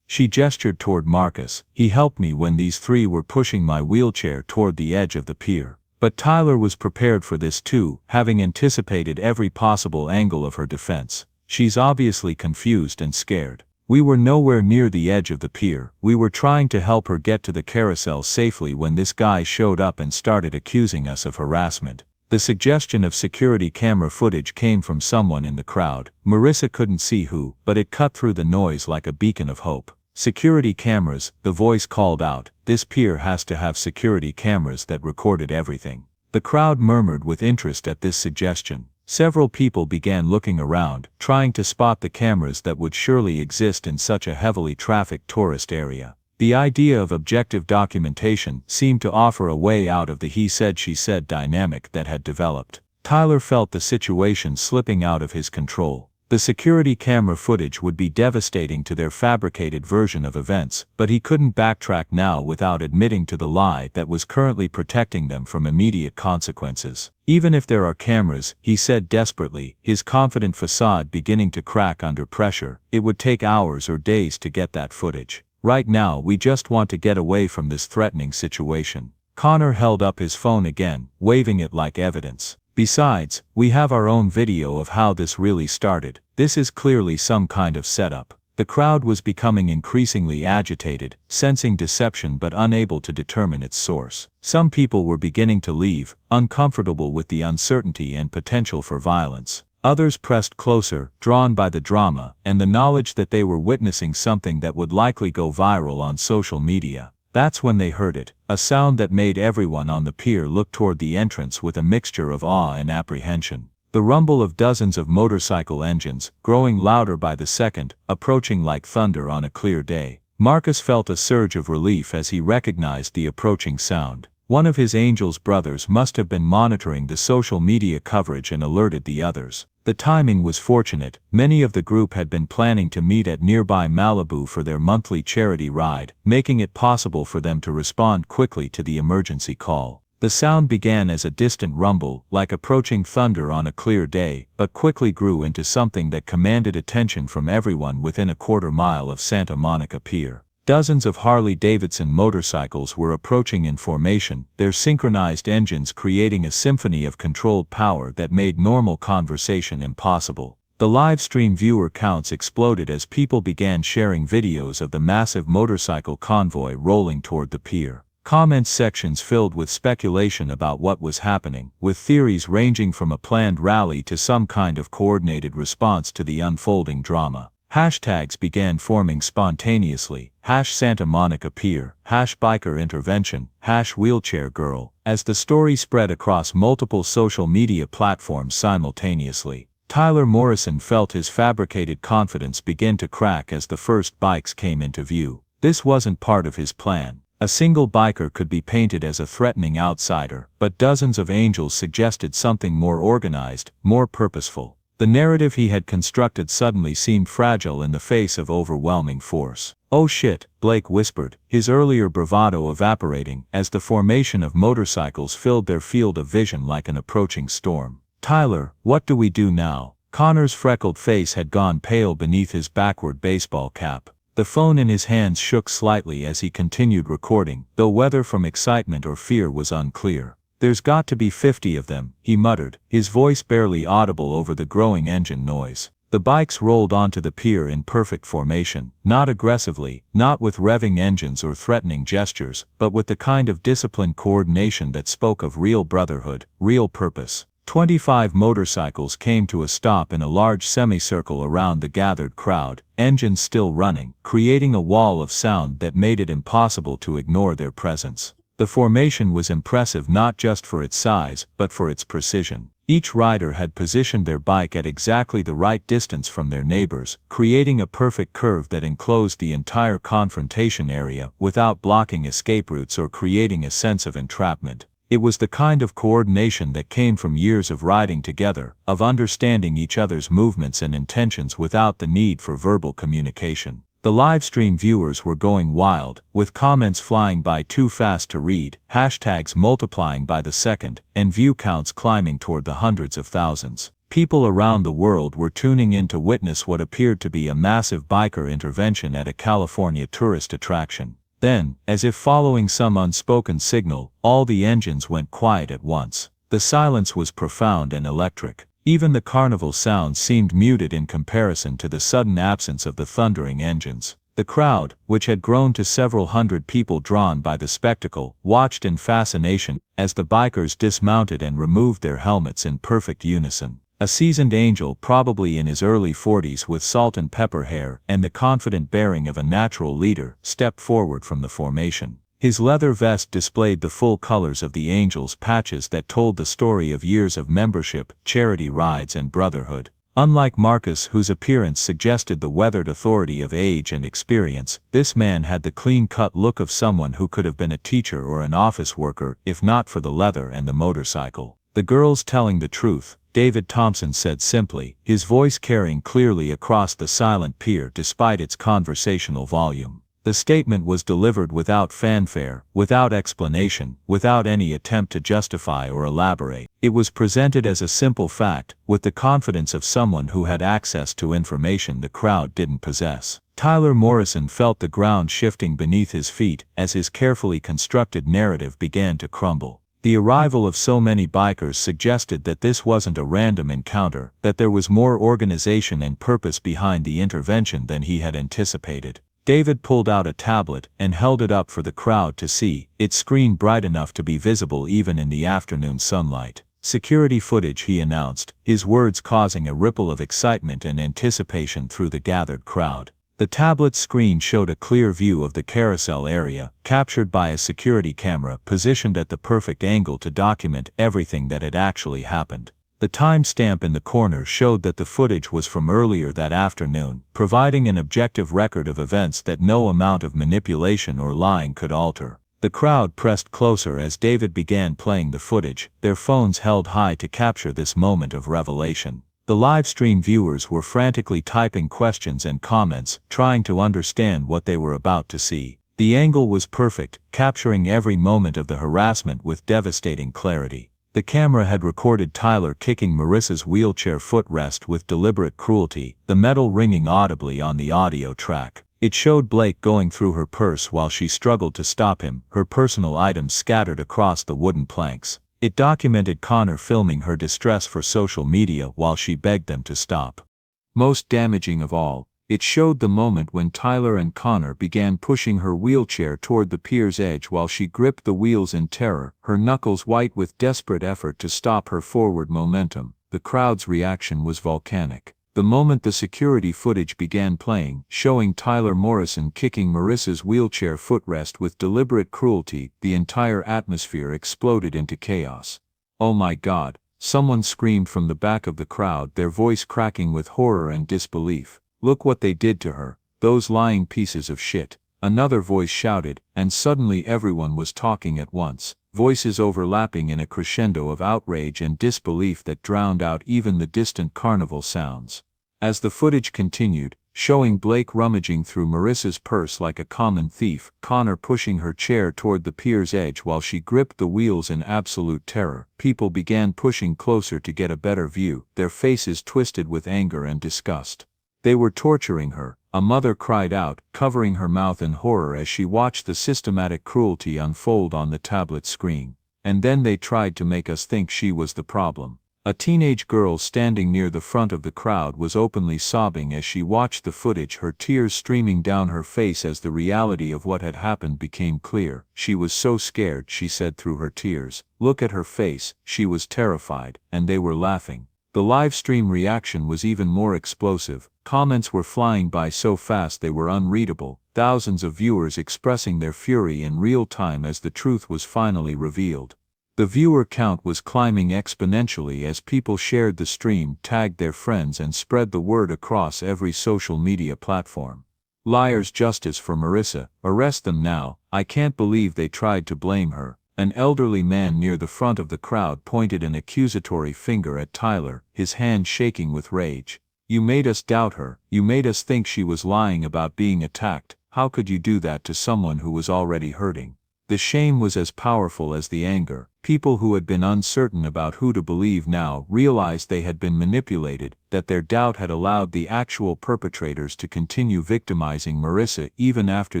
She gestured toward Marcus. "He helped me when these three were pushing my wheelchair toward the edge of the pier. But Tyler was prepared for this too, having anticipated every possible angle of her defense. She's obviously confused and scared. We were nowhere near the edge of the pier. We were trying to help her get to the carousel safely when this guy showed up and started accusing us of harassment. The suggestion of security camera footage came from someone in the crowd. Marissa couldn't see who, but it cut through the noise like a beacon of hope. Security cameras, the voice called out. This pier has to have security cameras that recorded everything. The crowd murmured with interest at this suggestion. Several people began looking around, trying to spot the cameras that would surely exist in such a heavily trafficked tourist area. The idea of objective documentation seemed to offer a way out of the he said she said dynamic that had developed. Tyler felt the situation slipping out of his control. The security camera footage would be devastating to their fabricated version of events, but he couldn't backtrack now without admitting to the lie that was currently protecting them from immediate consequences. Even if there are cameras, he said desperately, his confident facade beginning to crack under pressure, it would take hours or days to get that footage. Right now we just want to get away from this threatening situation. Connor held up his phone again, waving it like evidence. Besides, we have our own video of how this really started. This is clearly some kind of setup. The crowd was becoming increasingly agitated, sensing deception but unable to determine its source. Some people were beginning to leave, uncomfortable with the uncertainty and potential for violence. Others pressed closer, drawn by the drama and the knowledge that they were witnessing something that would likely go viral on social media. That's when they heard it, a sound that made everyone on the pier look toward the entrance with a mixture of awe and apprehension. The rumble of dozens of motorcycle engines, growing louder by the second, approaching like thunder on a clear day. Marcus felt a surge of relief as he recognized the approaching sound. One of his Angel's brothers must have been monitoring the social media coverage and alerted the others. The timing was fortunate. Many of the group had been planning to meet at nearby Malibu for their monthly charity ride, making it possible for them to respond quickly to the emergency call. The sound began as a distant rumble, like approaching thunder on a clear day, but quickly grew into something that commanded attention from everyone within a quarter-mile of Santa Monica Pier. Dozens of Harley-Davidson motorcycles were approaching in formation, their synchronized engines creating a symphony of controlled power that made normal conversation impossible. The live stream viewer counts exploded as people began sharing videos of the massive motorcycle convoy rolling toward the pier. Comment sections filled with speculation about what was happening, with theories ranging from a planned rally to some kind of coordinated response to the unfolding drama. Hashtags began forming spontaneously, #Santa Monica Pier, #Biker Intervention, #Wheelchair Girl, as the story spread across multiple social media platforms simultaneously. Tyler Morrison felt his fabricated confidence begin to crack as the first bikes came into view. This wasn't part of his plan. A single biker could be painted as a threatening outsider, but dozens of angels suggested something more organized, more purposeful. The narrative he had constructed suddenly seemed fragile in the face of overwhelming force. "Oh shit," Blake whispered, his earlier bravado evaporating as the formation of motorcycles filled their field of vision like an approaching storm. "Tyler, what do we do now?" Connor's freckled face had gone pale beneath his backward baseball cap. The phone in his hands shook slightly as he continued recording, though whether from excitement or fear was unclear. "There's got to be 50 of them," he muttered, his voice barely audible over the growing engine noise. The bikes rolled onto the pier in perfect formation, not aggressively, not with revving engines or threatening gestures, but with the kind of disciplined coordination that spoke of real brotherhood, real purpose. 25 motorcycles came to a stop in a large semicircle around the gathered crowd, engines still running, creating a wall of sound that made it impossible to ignore their presence. The formation was impressive not just for its size, but for its precision. Each rider had positioned their bike at exactly the right distance from their neighbors, creating a perfect curve that enclosed the entire confrontation area without blocking escape routes or creating a sense of entrapment. It was the kind of coordination that came from years of riding together, of understanding each other's movements and intentions without the need for verbal communication. The livestream viewers were going wild, with comments flying by too fast to read, hashtags multiplying by the second, and view counts climbing toward the hundreds of thousands. People around the world were tuning in to witness what appeared to be a massive biker intervention at a California tourist attraction. Then, as if following some unspoken signal, all the engines went quiet at once. The silence was profound and electric. Even the carnival sounds seemed muted in comparison to the sudden absence of the thundering engines. The crowd, which had grown to several hundred people drawn by the spectacle, watched in fascination as the bikers dismounted and removed their helmets in perfect unison. A seasoned angel, probably in his early 40s with salt and pepper hair and the confident bearing of a natural leader, stepped forward from the formation. His leather vest displayed the full colors of the angel's patches that told the story of years of membership, charity rides and brotherhood. Unlike Marcus, whose appearance suggested the weathered authority of age and experience, this man had the clean-cut look of someone who could have been a teacher or an office worker if not for the leather and the motorcycle. "The girl's telling the truth," David Thompson said simply, his voice carrying clearly across the silent pier despite its conversational volume. The statement was delivered without fanfare, without explanation, without any attempt to justify or elaborate. It was presented as a simple fact, with the confidence of someone who had access to information the crowd didn't possess. Tyler Morrison felt the ground shifting beneath his feet as his carefully constructed narrative began to crumble. The arrival of so many bikers suggested that this wasn't a random encounter, that there was more organization and purpose behind the intervention than he had anticipated. David pulled out a tablet and held it up for the crowd to see, its screen bright enough to be visible even in the afternoon sunlight. "Security footage," he announced, his words causing a ripple of excitement and anticipation through the gathered crowd. The tablet's screen showed a clear view of the carousel area, captured by a security camera positioned at the perfect angle to document everything that had actually happened. The timestamp in the corner showed that the footage was from earlier that afternoon, providing an objective record of events that no amount of manipulation or lying could alter. The crowd pressed closer as David began playing the footage, their phones held high to capture this moment of revelation. The live stream viewers were frantically typing questions and comments, trying to understand what they were about to see. The angle was perfect, capturing every moment of the harassment with devastating clarity. The camera had recorded Tyler kicking Marissa's wheelchair footrest with deliberate cruelty, the metal ringing audibly on the audio track. It showed Blake going through her purse while she struggled to stop him, her personal items scattered across the wooden planks. It documented Connor filming her distress for social media while she begged them to stop. Most damaging of all, it showed the moment when Tyler and Connor began pushing her wheelchair toward the pier's edge while she gripped the wheels in terror, her knuckles white with desperate effort to stop her forward momentum. The crowd's reaction was volcanic. The moment the security footage began playing, showing Tyler Morrison kicking Marissa's wheelchair footrest with deliberate cruelty, the entire atmosphere exploded into chaos. "Oh my God!" someone screamed from the back of the crowd, their voice cracking with horror and disbelief. "Look what they did to her, those lying pieces of shit." Another voice shouted, and suddenly everyone was talking at once, voices overlapping in a crescendo of outrage and disbelief that drowned out even the distant carnival sounds. As the footage continued, showing Blake rummaging through Marissa's purse like a common thief, Connor pushing her chair toward the pier's edge while she gripped the wheels in absolute terror, people began pushing closer to get a better view, their faces twisted with anger and disgust. They were torturing her, a mother cried out, covering her mouth in horror as she watched the systematic cruelty unfold on the tablet screen. "And then they tried to make us think she was the problem." A teenage girl standing near the front of the crowd was openly sobbing as she watched the footage, her tears streaming down her face as the reality of what had happened became clear. "She was so scared," she said through her tears. "Look at her face, she was terrified," and they were laughing. The live stream reaction was even more explosive. Comments were flying by so fast they were unreadable, thousands of viewers expressing their fury in real time as the truth was finally revealed. The viewer count was climbing exponentially as people shared the stream, tagged their friends and spread the word across every social media platform. "Liars, justice for Marissa, arrest them now, I can't believe they tried to blame her." An elderly man near the front of the crowd pointed an accusatory finger at Tyler, his hand shaking with rage. "You made us doubt her, you made us think she was lying about being attacked. How could you do that to someone who was already hurting?" The shame was as powerful as the anger. People who had been uncertain about who to believe now realized they had been manipulated, that their doubt had allowed the actual perpetrators to continue victimizing Marissa even after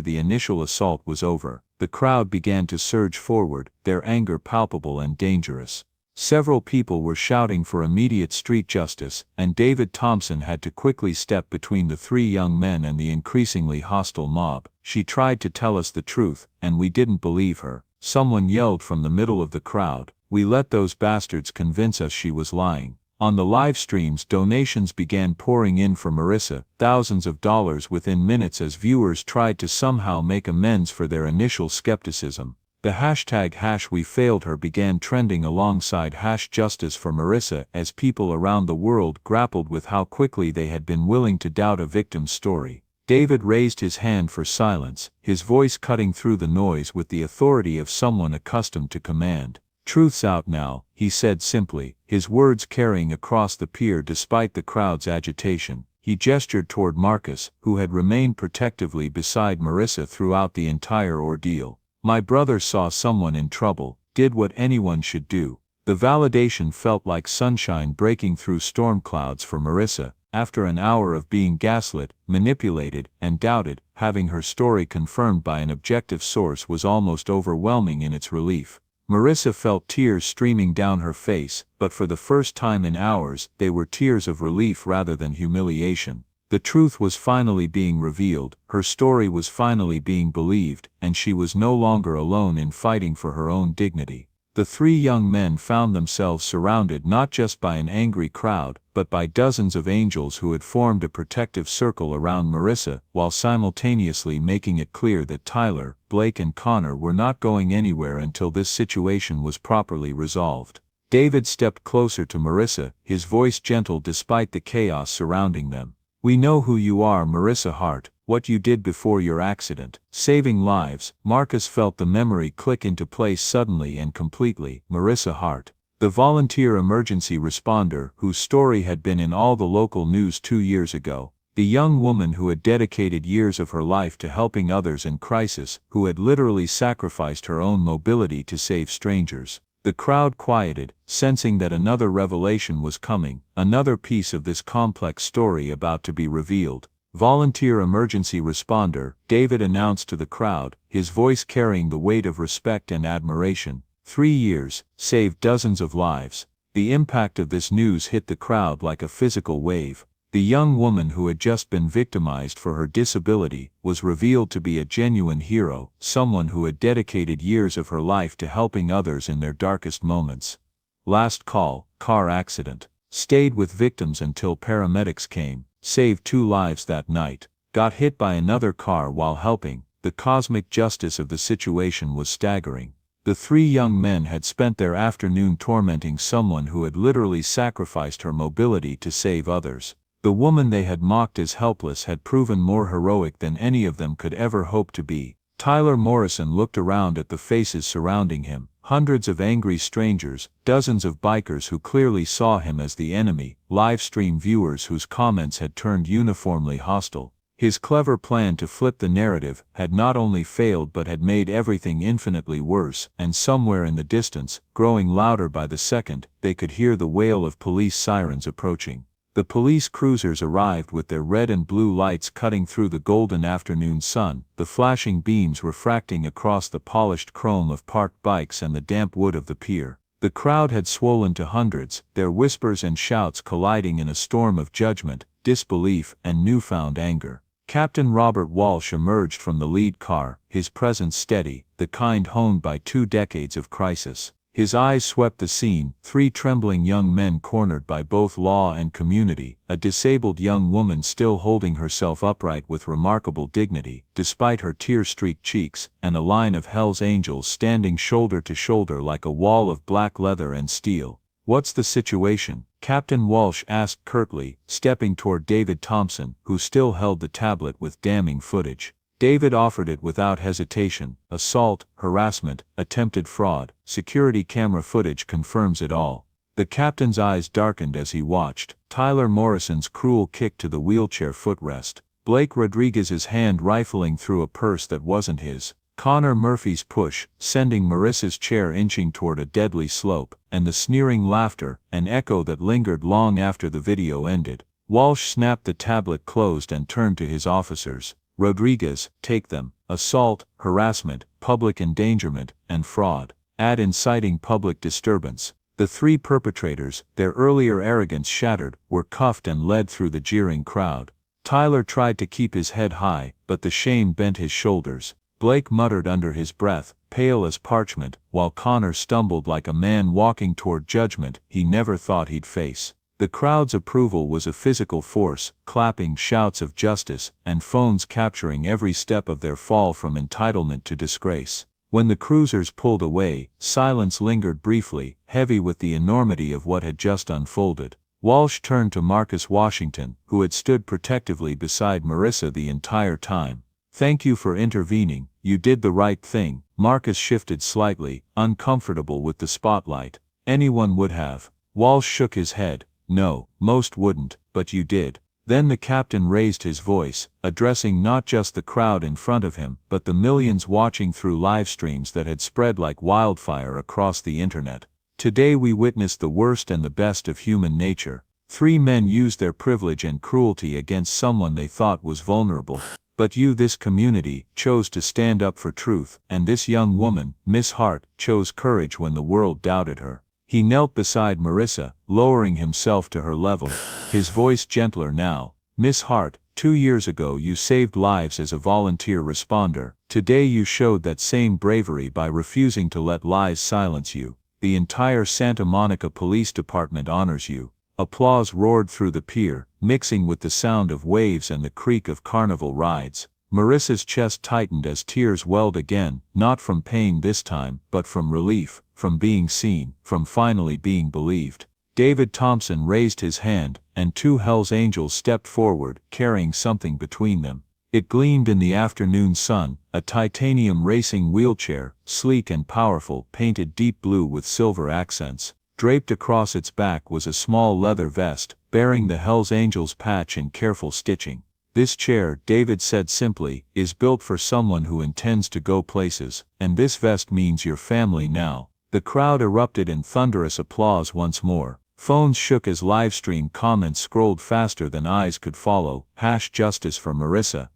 the initial assault was over. The crowd began to surge forward, their anger palpable and dangerous. Several people were shouting for immediate street justice, and David Thompson had to quickly step between the three young men and the increasingly hostile mob. "She tried to tell us the truth, and we didn't believe her," someone yelled from the middle of the crowd. "We let those bastards convince us she was lying." On the live streams, donations began pouring in for Marissa, thousands of dollars within minutes as viewers tried to somehow make amends for their initial skepticism. The hashtag #WeFailedHer began trending alongside #Justice for Marissa as people around the world grappled with how quickly they had been willing to doubt a victim's story. David raised his hand for silence, his voice cutting through the noise with the authority of someone accustomed to command. "Truth's out now," he said simply, his words carrying across the pier despite the crowd's agitation. He gestured toward Marcus, who had remained protectively beside Marissa throughout the entire ordeal. "My brother saw someone in trouble, did what anyone should do." The validation felt like sunshine breaking through storm clouds for Marissa. After an hour of being gaslit, manipulated, and doubted, having her story confirmed by an objective source was almost overwhelming in its relief. Marissa felt tears streaming down her face, but for the first time in hours, they were tears of relief rather than humiliation. The truth was finally being revealed, her story was finally being believed, and she was no longer alone in fighting for her own dignity. The three young men found themselves surrounded not just by an angry crowd, but by dozens of angels who had formed a protective circle around Marissa, while simultaneously making it clear that Tyler, Blake and Connor were not going anywhere until this situation was properly resolved. David stepped closer to Marissa, his voice gentle despite the chaos surrounding them. "We know who you are, Marissa Hart, what you did before your accident. Saving lives." Marcus felt the memory click into place suddenly and completely. Marissa Hart, the volunteer emergency responder whose story had been in all the local news 2 years ago. The young woman who had dedicated years of her life to helping others in crisis, who had literally sacrificed her own mobility to save strangers. The crowd quieted, sensing that another revelation was coming, another piece of this complex story about to be revealed. "Volunteer emergency responder," David announced to the crowd, his voice carrying the weight of respect and admiration. 3 years, saved dozens of lives. The impact of this news hit the crowd like a physical wave. The young woman who had just been victimized for her disability was revealed to be a genuine hero, someone who had dedicated years of her life to helping others in their darkest moments. Last call, car accident. Stayed with victims until paramedics came, saved 2 lives that night. Got hit by another car while helping. The cosmic justice of the situation was staggering. The 3 young men had spent their afternoon tormenting someone who had literally sacrificed her mobility to save others. The woman they had mocked as helpless had proven more heroic than any of them could ever hope to be. Tyler Morrison looked around at the faces surrounding him, hundreds of angry strangers, dozens of bikers who clearly saw him as the enemy, live stream viewers whose comments had turned uniformly hostile. His clever plan to flip the narrative had not only failed but had made everything infinitely worse, and somewhere in the distance, growing louder by the second, they could hear the wail of police sirens approaching. The police cruisers arrived with their red and blue lights cutting through the golden afternoon sun, the flashing beams refracting across the polished chrome of parked bikes and the damp wood of the pier. The crowd had swollen to hundreds, their whispers and shouts colliding in a storm of judgment, disbelief, and newfound anger. Captain Robert Walsh emerged from the lead car, his presence steady, the kind honed by 2 decades of crisis. His eyes swept the scene, 3 trembling young men cornered by both law and community, a disabled young woman still holding herself upright with remarkable dignity, despite her tear-streaked cheeks, and a line of Hell's Angels standing shoulder to shoulder like a wall of black leather and steel. "What's the situation?" Captain Walsh asked curtly, stepping toward David Thompson, who still held the tablet with damning footage. David offered it without hesitation. "Assault, harassment, attempted fraud. Security camera footage confirms it all." The captain's eyes darkened as he watched. Tyler Morrison's cruel kick to the wheelchair footrest. Blake Rodriguez's hand rifling through a purse that wasn't his. Connor Murphy's push, sending Marissa's chair inching toward a deadly slope, and the sneering laughter, an echo that lingered long after the video ended. Walsh snapped the tablet closed and turned to his officers. Rodriguez, take them. Assault, harassment, public endangerment, and fraud. Add inciting public disturbance. The three perpetrators, their earlier arrogance shattered, were cuffed and led through the jeering crowd. Tyler tried to keep his head high, but the shame bent his shoulders. Blake muttered under his breath, pale as parchment, while Connor stumbled like a man walking toward judgment he never thought he'd face. The crowd's approval was a physical force, clapping shouts of justice, and phones capturing every step of their fall from entitlement to disgrace. When the cruisers pulled away, silence lingered briefly, heavy with the enormity of what had just unfolded. Walsh turned to Marcus Washington, who had stood protectively beside Marissa the entire time. Thank you for intervening, you did the right thing. Marcus shifted slightly, uncomfortable with the spotlight. Anyone would have. Walsh shook his head. No, most wouldn't, but you did. Then the captain raised his voice, addressing not just the crowd in front of him, but the millions watching through live streams that had spread like wildfire across the internet. Today we witnessed the worst and the best of human nature. Three men used their privilege and cruelty against someone they thought was vulnerable. But you, this community, chose to stand up for truth, and this young woman, Miss Hart, chose courage when the world doubted her. He knelt beside Marissa, lowering himself to her level, his voice gentler now. Miss Hart, 2 years ago you saved lives as a volunteer responder. Today you showed that same bravery by refusing to let lies silence you. The entire Santa Monica Police Department honors you. Applause roared through the pier, mixing with the sound of waves and the creak of carnival rides. Marissa's chest tightened as tears welled again, not from pain this time, but from relief, from being seen, from finally being believed. David Thompson raised his hand, and 2 Hell's Angels stepped forward, carrying something between them. It gleamed in the afternoon sun, a titanium racing wheelchair, sleek and powerful, painted deep blue with silver accents. Draped across its back was a small leather vest, bearing the Hell's Angels patch in careful stitching. This chair, David said simply, is built for someone who intends to go places, and this vest means your family now. The crowd erupted in thunderous applause once more. Phones shook as livestream comments scrolled faster than eyes could follow. #Justice for Marissa,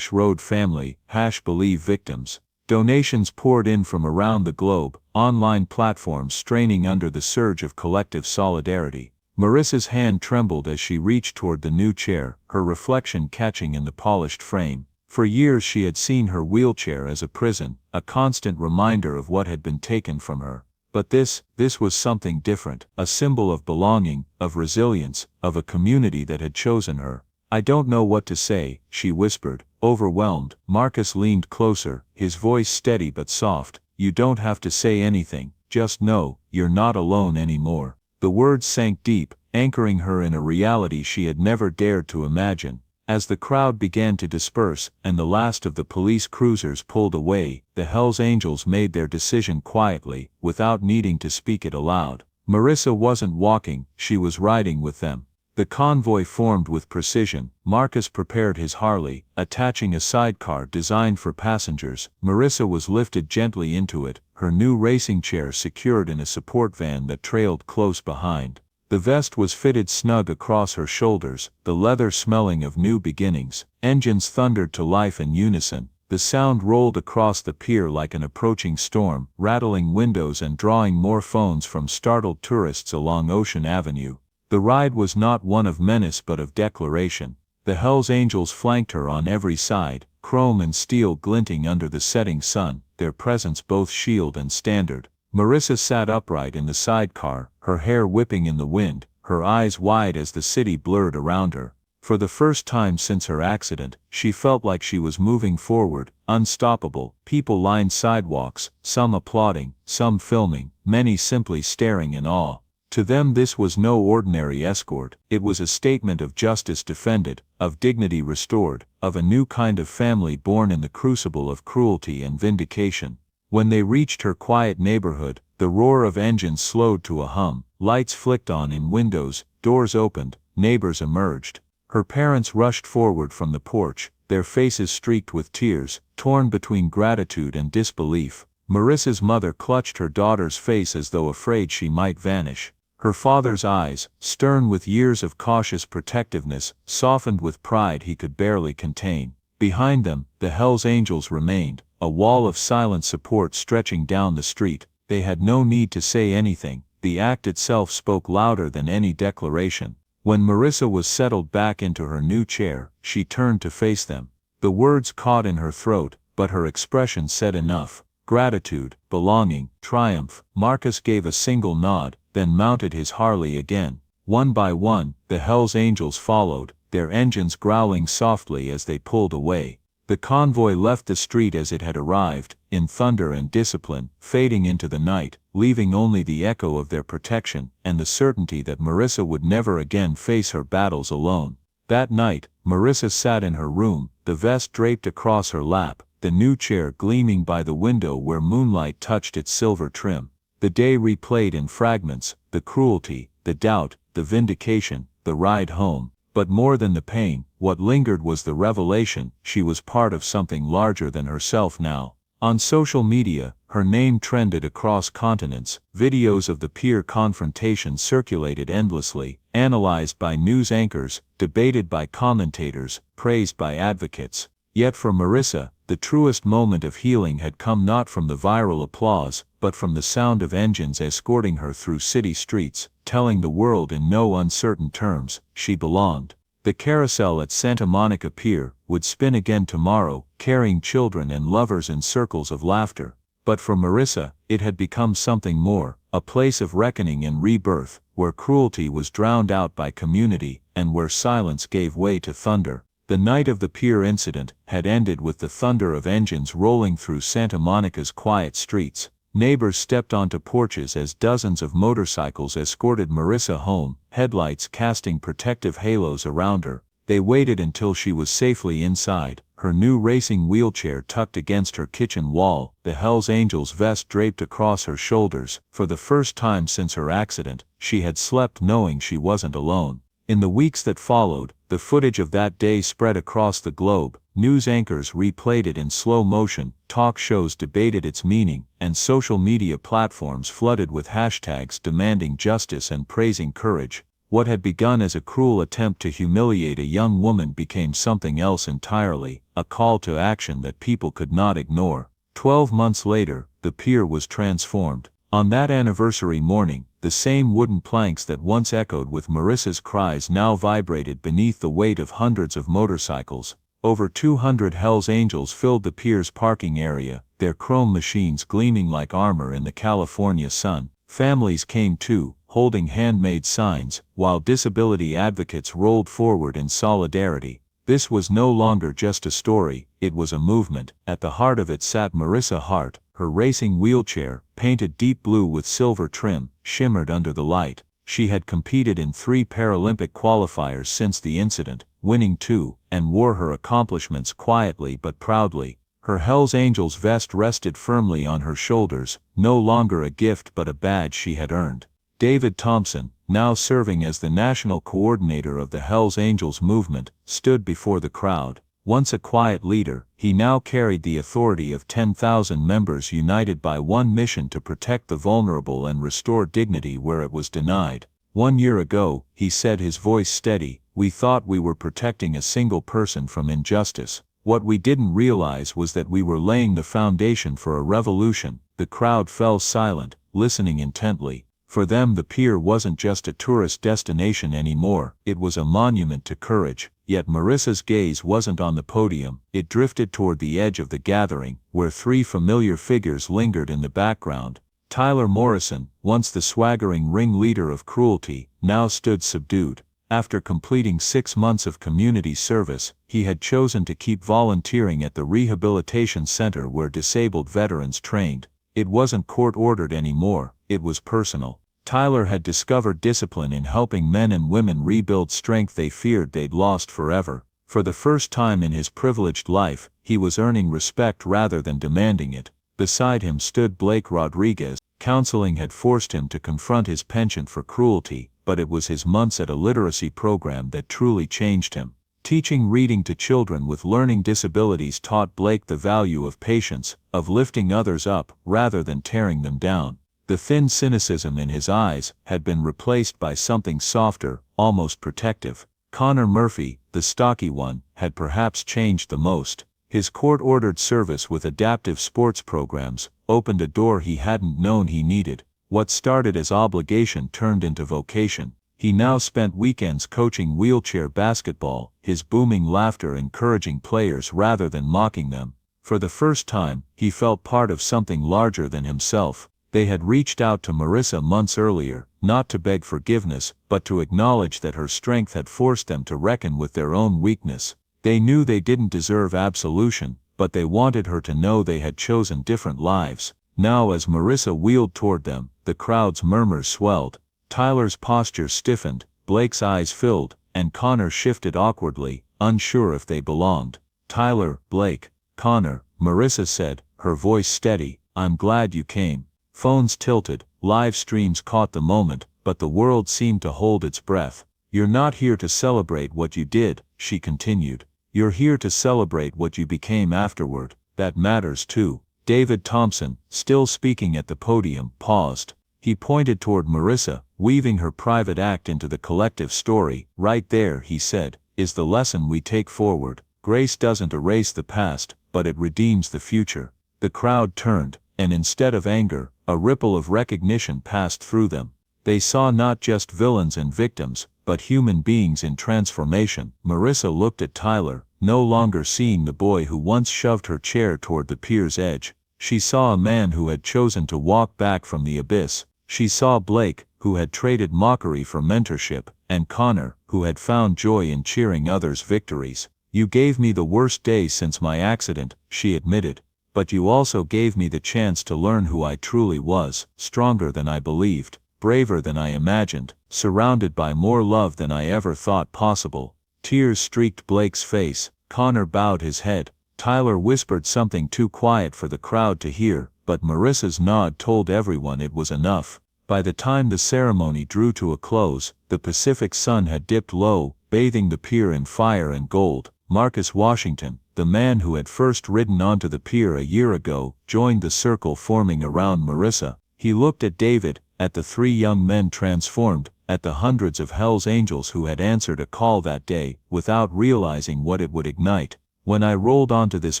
#Road Family, #Believe Victims. Donations poured in from around the globe, online platforms straining under the surge of collective solidarity. Marissa's hand trembled as she reached toward the new chair, her reflection catching in the polished frame. For years she had seen her wheelchair as a prison, a constant reminder of what had been taken from her. But this was something different, a symbol of belonging, of resilience, of a community that had chosen her. I don't know what to say, she whispered, overwhelmed. Marcus leaned closer, his voice steady but soft. You don't have to say anything, just know, you're not alone anymore. The words sank deep, anchoring her in a reality she had never dared to imagine. As the crowd began to disperse, and the last of the police cruisers pulled away, the Hell's Angels made their decision quietly, without needing to speak it aloud. Marissa wasn't walking, she was riding with them. The convoy formed with precision. Marcus prepared his Harley, attaching a sidecar designed for passengers. Marissa was lifted gently into it, her new racing chair secured in a support van that trailed close behind. The vest was fitted snug across her shoulders, the leather smelling of new beginnings. Engines thundered to life in unison. The sound rolled across the pier like an approaching storm, rattling windows and drawing more phones from startled tourists along Ocean Avenue. The ride was not one of menace but of declaration. The Hell's Angels flanked her on every side, chrome and steel glinting under the setting sun, their presence both shield and standard. Marissa sat upright in the sidecar, her hair whipping in the wind, her eyes wide as the city blurred around her. For the first time since her accident, she felt like she was moving forward, unstoppable. People lined sidewalks, some applauding, some filming, many simply staring in awe. To them this was no ordinary escort, it was a statement of justice defended, of dignity restored, of a new kind of family born in the crucible of cruelty and vindication. When they reached her quiet neighborhood, the roar of engines slowed to a hum, lights flicked on in windows, doors opened, neighbors emerged. Her parents rushed forward from the porch, their faces streaked with tears, torn between gratitude and disbelief. Marissa's mother clutched her daughter's face as though afraid she might vanish. Her father's eyes, stern with years of cautious protectiveness, softened with pride he could barely contain. Behind them, the Hells Angels remained, a wall of silent support stretching down the street. They had no need to say anything, the act itself spoke louder than any declaration. When Marissa was settled back into her new chair, she turned to face them. The words caught in her throat, but her expression said enough. Gratitude, belonging, triumph. Marcus gave a single nod, then mounted his Harley again. One by one, the Hells Angels followed, their engines growling softly as they pulled away. The convoy left the street as it had arrived, in thunder and discipline, fading into the night, leaving only the echo of their protection, and the certainty that Marissa would never again face her battles alone. That night, Marissa sat in her room, the vest draped across her lap, the new chair gleaming by the window where moonlight touched its silver trim. The day replayed in fragments, the cruelty, the doubt, the vindication, the ride home. But more than the pain, what lingered was the revelation she was part of something larger than herself now. On social media, her name trended across continents, videos of the peer confrontation circulated endlessly, analyzed by news anchors, debated by commentators, praised by advocates. Yet for Marissa, the truest moment of healing had come not from the viral applause, but from the sound of engines escorting her through city streets, telling the world in no uncertain terms, she belonged. The carousel at Santa Monica Pier would spin again tomorrow, carrying children and lovers in circles of laughter. But for Marissa, it had become something more, a place of reckoning and rebirth, where cruelty was drowned out by community, and where silence gave way to thunder. The night of the pier incident had ended with the thunder of engines rolling through Santa Monica's quiet streets. Neighbors stepped onto porches as dozens of motorcycles escorted Marissa home, headlights casting protective halos around her. They waited until she was safely inside, her new racing wheelchair tucked against her kitchen wall, the Hells Angels vest draped across her shoulders. For the first time since her accident, she had slept knowing she wasn't alone. In the weeks that followed, the footage of that day spread across the globe. News anchors replayed it in slow motion, talk shows debated its meaning, and social media platforms flooded with hashtags demanding justice and praising courage. What had begun as a cruel attempt to humiliate a young woman became something else entirely, a call to action that people could not ignore. 12 months later, the pier was transformed. On that anniversary morning, the same wooden planks that once echoed with Marissa's cries now vibrated beneath the weight of hundreds of motorcycles. Over 200 Hells Angels filled the pier's parking area, their chrome machines gleaming like armor in the California sun. Families came too, holding handmade signs, while disability advocates rolled forward in solidarity. This was no longer just a story, it was a movement. At the heart of it sat Marissa Hart. Her racing wheelchair, painted deep blue with silver trim, shimmered under the light. She had competed in 3 Paralympic qualifiers since the incident, winning 2, and wore her accomplishments quietly but proudly. Her Hells Angels vest rested firmly on her shoulders, no longer a gift but a badge she had earned. David Thompson, now serving as the national coordinator of the Hells Angels movement, stood before the crowd. Once a quiet leader, he now carried the authority of 10,000 members united by one mission to protect the vulnerable and restore dignity where it was denied. 1 year ago, he said, his voice steady, we thought we were protecting a single person from injustice. What we didn't realize was that we were laying the foundation for a revolution. The crowd fell silent, listening intently. For them the pier wasn't just a tourist destination anymore, it was a monument to courage. Yet Marissa's gaze wasn't on the podium, it drifted toward the edge of the gathering, where 3 familiar figures lingered in the background. Tyler Morrison, once the swaggering ringleader of cruelty, now stood subdued. After completing 6 months of community service, he had chosen to keep volunteering at the rehabilitation center where disabled veterans trained. It wasn't court-ordered anymore, it was personal. Tyler had discovered discipline in helping men and women rebuild strength they feared they'd lost forever. For the first time in his privileged life, he was earning respect rather than demanding it. Beside him stood Blake Rodriguez. Counseling had forced him to confront his penchant for cruelty, but it was his months at a literacy program that truly changed him. Teaching reading to children with learning disabilities taught Blake the value of patience, of lifting others up rather than tearing them down. The thin cynicism in his eyes had been replaced by something softer, almost protective. Connor Murphy, the stocky one, had perhaps changed the most. His court-ordered service with adaptive sports programs opened a door he hadn't known he needed. What started as obligation turned into vocation. He now spent weekends coaching wheelchair basketball, his booming laughter encouraging players rather than mocking them. For the first time, he felt part of something larger than himself. They had reached out to Marissa months earlier, not to beg forgiveness, but to acknowledge that her strength had forced them to reckon with their own weakness. They knew they didn't deserve absolution, but they wanted her to know they had chosen different lives. Now as Marissa wheeled toward them, the crowd's murmurs swelled. Tyler's posture stiffened, Blake's eyes filled, and Connor shifted awkwardly, unsure if they belonged. Tyler, Blake, Connor, Marissa said, her voice steady, "I'm glad you came." Phones tilted, live streams caught the moment, but the world seemed to hold its breath. "You're not here to celebrate what you did," she continued. "You're here to celebrate what you became afterward. That matters too." David Thompson, still speaking at the podium, paused. He pointed toward Marissa, weaving her private act into the collective story. "Right there," he said, "is the lesson we take forward. Grace doesn't erase the past, but it redeems the future." The crowd turned, and instead of anger, a ripple of recognition passed through them. They saw not just villains and victims, but human beings in transformation. Marissa looked at Tyler, no longer seeing the boy who once shoved her chair toward the pier's edge. She saw a man who had chosen to walk back from the abyss. She saw Blake, who had traded mockery for mentorship, and Connor, who had found joy in cheering others' victories. "You gave me the worst day since my accident," she admitted. "But you also gave me the chance to learn who I truly was, stronger than I believed, braver than I imagined, surrounded by more love than I ever thought possible." Tears streaked Blake's face. Connor bowed his head. Tyler whispered something too quiet for the crowd to hear, but Marissa's nod told everyone it was enough. By the time the ceremony drew to a close, the Pacific sun had dipped low, bathing the pier in fire and gold. Marcus Washington, the man who had first ridden onto the pier a year ago, joined the circle forming around Marissa. He looked at David, at the three young men transformed, at the hundreds of Hell's Angels who had answered a call that day, without realizing what it would ignite. "When I rolled onto this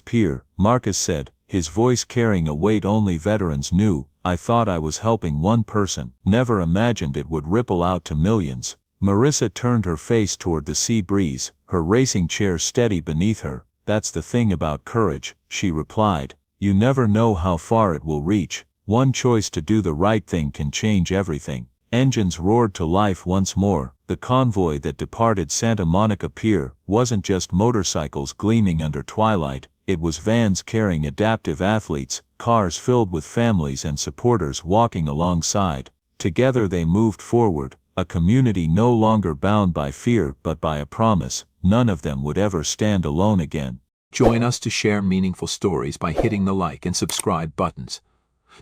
pier," Marcus said, his voice carrying a weight only veterans knew, "I thought I was helping one person, never imagined it would ripple out to millions." Marissa turned her face toward the sea breeze, her racing chair steady beneath her. "That's the thing about courage," she replied. "You never know how far it will reach. One choice to do the right thing can change everything." Engines roared to life once more. The convoy that departed Santa Monica Pier wasn't just motorcycles gleaming under twilight, it was vans carrying adaptive athletes, cars filled with families and supporters walking alongside. Together they moved forward, a community no longer bound by fear but by a promise. None of them would ever stand alone again. Join us to share meaningful stories by hitting the like and subscribe buttons.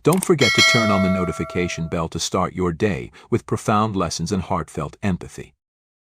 Don't forget to turn on the notification bell to start your day with profound lessons and heartfelt empathy.